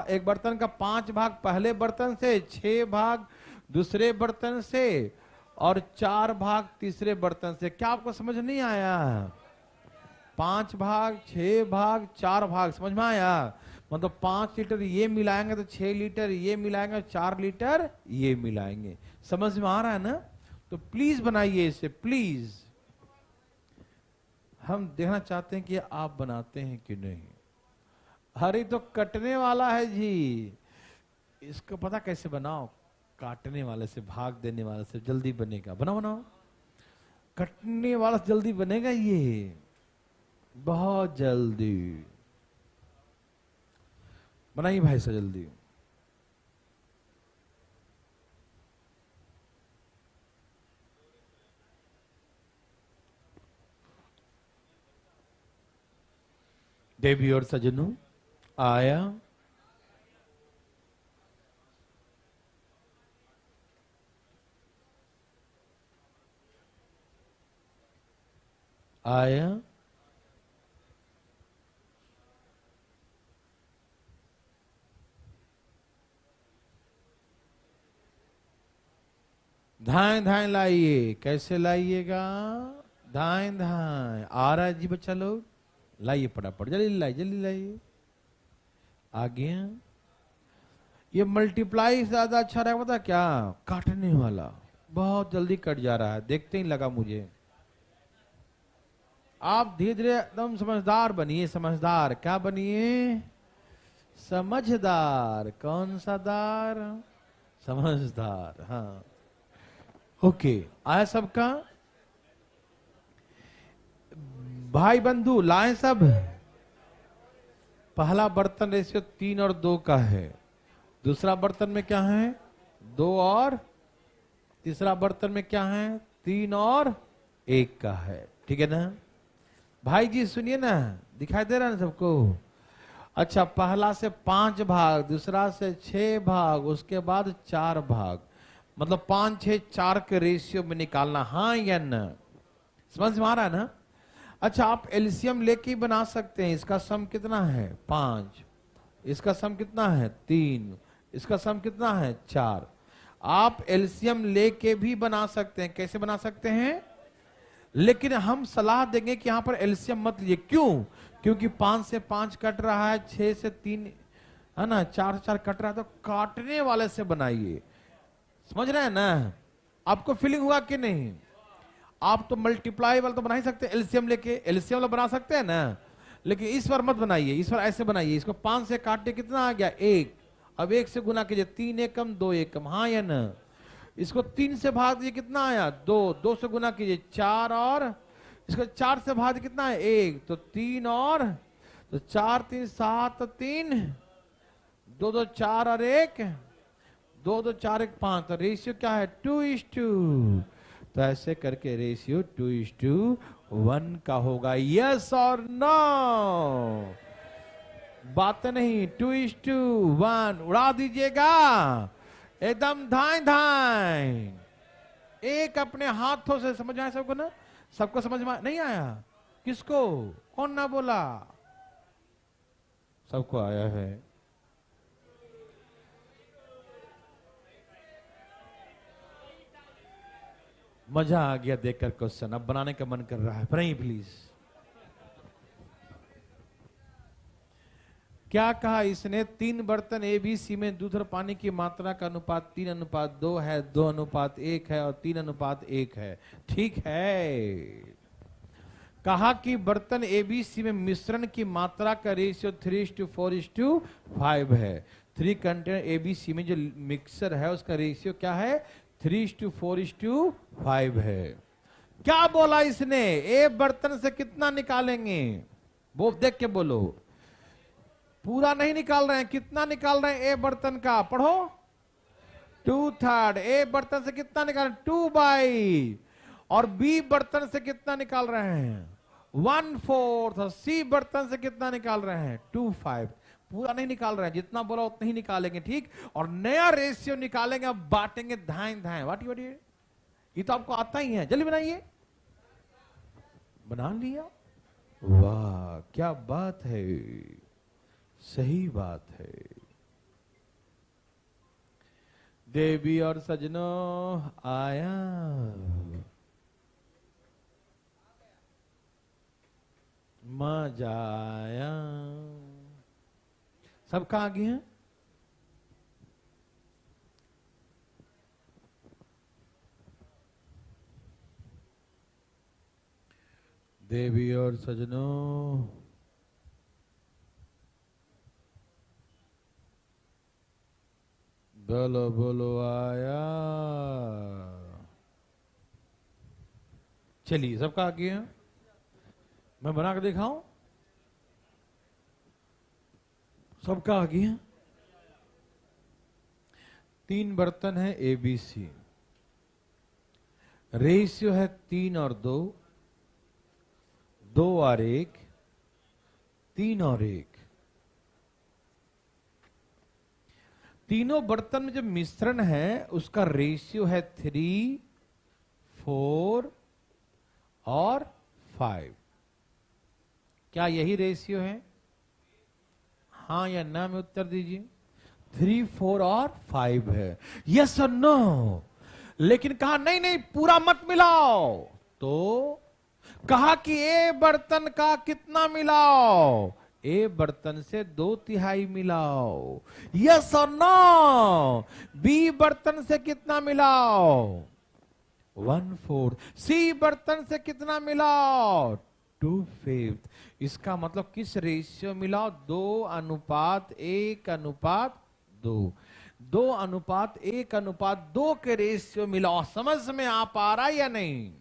एक बर्तन का 5 भाग पहले बर्तन से, 6 भाग दूसरे बर्तन से और 4 भाग तीसरे बर्तन से? क्या आपको समझ नहीं आया? 5 भाग, 6 भाग, 4 भाग, समझ में आया? मतलब 5 लीटर ये मिलाएंगे तो 6 लीटर ये मिलाएंगे, 4 लीटर ये मिलाएंगे। समझ में आ रहा है ना? तो प्लीज बनाइए इसे, प्लीज। हम देखना चाहते हैं कि आप बनाते हैं कि नहीं। अरे तो कटने वाला है जी, इसको पता कैसे बनाओ? काटने वाले से, भाग देने वाले से जल्दी बनेगा। बनाओ बनाओ, कटने वाला से जल्दी बनेगा, ये बहुत जल्दी बनाइए भाई से जल्दी। देवी और सजनों, आया आया धाएं धाएं लाइए। कैसे लाइएगा? धाएं धाएं। आ रहा है जी बच्चा लोग? लाइए फटाफट, जल्दी लाइए, जल्दी लाइए। आ गया। ये मल्टीप्लाई ज्यादा अच्छा रहेगा, पता क्या? काटने वाला बहुत जल्दी कट जा रहा है, देखते ही लगा मुझे। आप धीरे धीरे एकदम समझदार बनिए, समझदार। क्या बनिए? समझदार। कौन सा दार? समझदार। हाँ, ओके। आया सबका? भाई बंधु लाए सब? पहला बर्तन रेशियो 3 और 2 का है। दूसरा बर्तन में क्या है? 2 और, तीसरा बर्तन में क्या है? 3 और 1 का है। ठीक है ना भाई जी? सुनिए ना, दिखाई दे रहा है ना सबको? अच्छा, पहला से 5 भाग, दूसरा से 6 भाग, उसके बाद 4 भाग, मतलब 5, 6, 4 के रेशियो में निकालना। हाँ या ना? समझ में आ रहा है ना? अच्छा, आप एलसीएम लेके बना सकते हैं। इसका सम कितना है? 5। इसका सम कितना है? 3। इसका सम कितना है? 4। आप एलसीएम लेके भी बना सकते हैं। कैसे बना सकते हैं? लेकिन हम सलाह देंगे कि यहां पर एलसीएम मत लीजिए। क्यों? क्योंकि 5 से 5 कट रहा है, 6 से 3 है ना, 4 से 4 कट रहा है, तो काटने वाले से बनाइए। समझ रहे हैं ना? आपको फीलिंग हुआ कि नहीं? आप तो मल्टीप्लाई वाला तो बना ही सकते हैं, एलसीएम लेके एलसीएम वाला बना सकते हैं ना, लेकिन इस बार मत बनाइए। इस बार ऐसे बनाइए, इसको 5 से काटने कितना आ गया? 1। अब 1 से गुना कीजिए, 3 एकम 2 एकम। हाँ या ना? इसको 3 से भाग दीजिए, कितना आया? 2। 2 से गुना कीजिए, 4, और इसको 4 से भाग कितना है? 1। तो 3 और, तो 4 3 7, 3 2 2 4 और 1 2 2 4 1 5। तो रेशियो क्या है? 2:2। तो ऐसे करके रेशियो 2:1 का होगा। यस और नो? बात नहीं। 2:1 उड़ा दीजिएगा एकदम धाएं धाएं। एक अपने हाथों से। समझ आया सबको ना? सबको समझ में नहीं आया? किसको? कौन ना बोला? सबको आया है। मजा आ गया देखकर क्वेश्चन। अब बनाने का मन कर रहा है। नहीं प्लीज। क्या कहा इसने? 3 बर्तन एबीसी में दूध और पानी की मात्रा का अनुपात 3:2 है, 2:1 है और 3:1 है। ठीक है। कहा कि बर्तन एबीसी में मिश्रण की मात्रा का रेशियो 3:4:5 है। 3 कंटेनर एबीसी में जो मिक्सर है उसका रेशियो क्या है? 3:4:5 है। क्या बोला इसने? ए बर्तन से कितना निकालेंगे? वो देख के बोलो। पूरा नहीं निकाल रहे हैं, कितना निकाल रहे हैं ए बर्तन का? पढ़ो। 2/3। ए बर्तन से कितना निकाल रहे हैं? 2/, और बी बर्तन से कितना निकाल रहे हैं? 1/4। और सी बर्तन से कितना निकाल रहे हैं? 2/5। पूरा नहीं निकाल रहे हैं, जितना बोला उतना ही निकालेंगे, ठीक। और नया रेशियो निकालेंगे, अब बांटेंगे धाएं धाएं। वाटी वाटी, ये तो आपको आता ही है, जल्दी बनाइए। बना लिया, वाह क्या बात है, सही बात है। देवी और सजनों आया, मजा आया। सब कहाँ आगे हैं? देवी और सजनों बोलो बोलो आया। चलिए सबका आगे है, मैं बना के दिखाऊं। सबका आगे है। 3 बर्तन है ABC, रेशियो है 3 और 2, 2 और 1, 3 और 1। तीनों बर्तन में जो मिश्रण है उसका रेशियो है 3, 4 और 5। क्या यही रेशियो है? हाँ या ना में उत्तर दीजिए। 3, 4 और 5 है, यस और नो। लेकिन कहा नहीं नहीं पूरा मत मिलाओ, तो कहा कि ए बर्तन का कितना मिलाओ? ए बर्तन से 2/3 मिलाओ, यस और नो। बी बर्तन से कितना मिलाओ? 1/4। सी बर्तन से कितना मिलाओ? 2/5। इसका मतलब किस रेशियो मिलाओ? 2:1:2। 2:1:2 के रेशियो मिलाओ। समझ में आ पा रहा है या नहीं?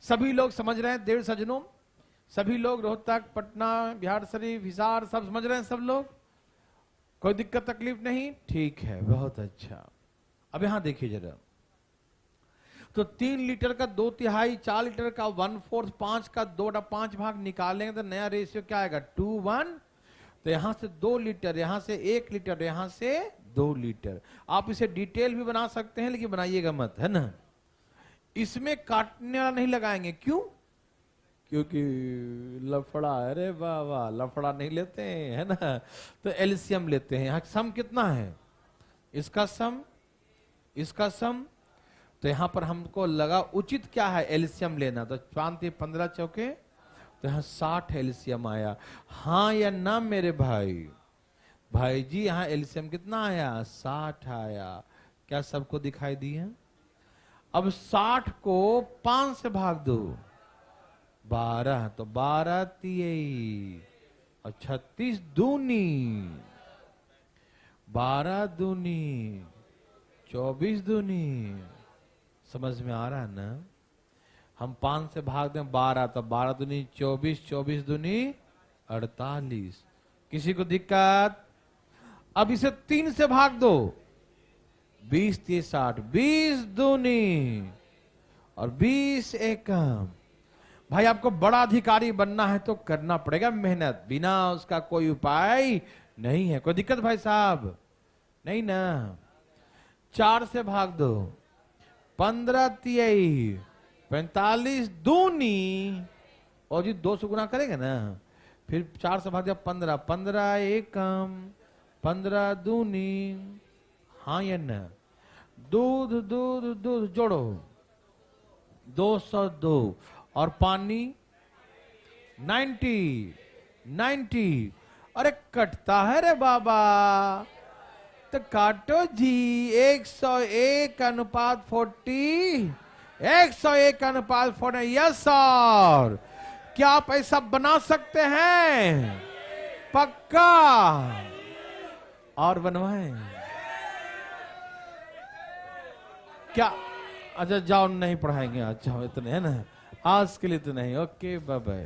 सभी लोग समझ रहे हैं देव सजनों? सभी लोग रोहतक, पटना, बिहार शरीफ, हिसार सब समझ रहे हैं? सब लोग, कोई दिक्कत तकलीफ नहीं? ठीक है, बहुत अच्छा। अब यहां देखिए जरा, तो 3 लीटर का 2/3, 4 लीटर का 1/4, 5 का 2/5 भाग निकालेंगे तो नया रेशियो क्या आएगा? 2:1। तो यहां से 2 लीटर, यहां से 1 लीटर, यहां से 2 लीटर। आप इसे डिटेल भी बना सकते हैं, लेकिन बनाइएगा मत, है ना। इसमें काटने वाला नहीं लगाएंगे, क्यों? क्योंकि लफड़ा, अरे वाह वाह, लफड़ा नहीं लेते हैं, है ना। तो एलसीएम लेते हैं। यहाँ सम कितना है? इसका सम, इसका सम। तो यहां पर हमको लगा उचित क्या है? एलसीएम लेना। तो 5 15 चौके, तो यहां 60 एलसीएम आया। हाँ या ना मेरे भाई? भाई जी यहां एलसीएम कितना आया? 60 आया। क्या सबको दिखाई दिया? अब 60 को 5 से भाग दो, 12। तो 12 3 और 36 दूनी, 12 दूनी 24 दूनी। समझ में आ रहा है ना? हम 5 से भाग दें 12, तो 12 दूनी 24, 24 दूनी 48। किसी को दिक्कत? अब इसे 3 से भाग दो, 20 3 60, 20 दूनी और 20 एकम। भाई आपको बड़ा अधिकारी बनना है तो करना पड़ेगा मेहनत, बिना उसका कोई उपाय नहीं है। कोई दिक्कत भाई साहब? नहीं ना। 4 से भाग दो, 15 3 45 दूनी, और जी 2 से गुना करेंगे ना, फिर 4 से भाग दिया 15, 15 एकम, 15 दूनी। हाँ या ना? दूध दूध दूध जोड़ो, 202। और पानी 90 90। अरे कटता है रे बाबा, तो काटो जी। 101:40, 101:40। Yes sir. क्या आप ऐसा बना सकते हैं? पक्का? और बनवाएं क्या? अच्छा जाओ, नहीं पढ़ाएंगे आज, जाओ, इतने है ना आज के लिए, तो नहीं। Okay bye bye.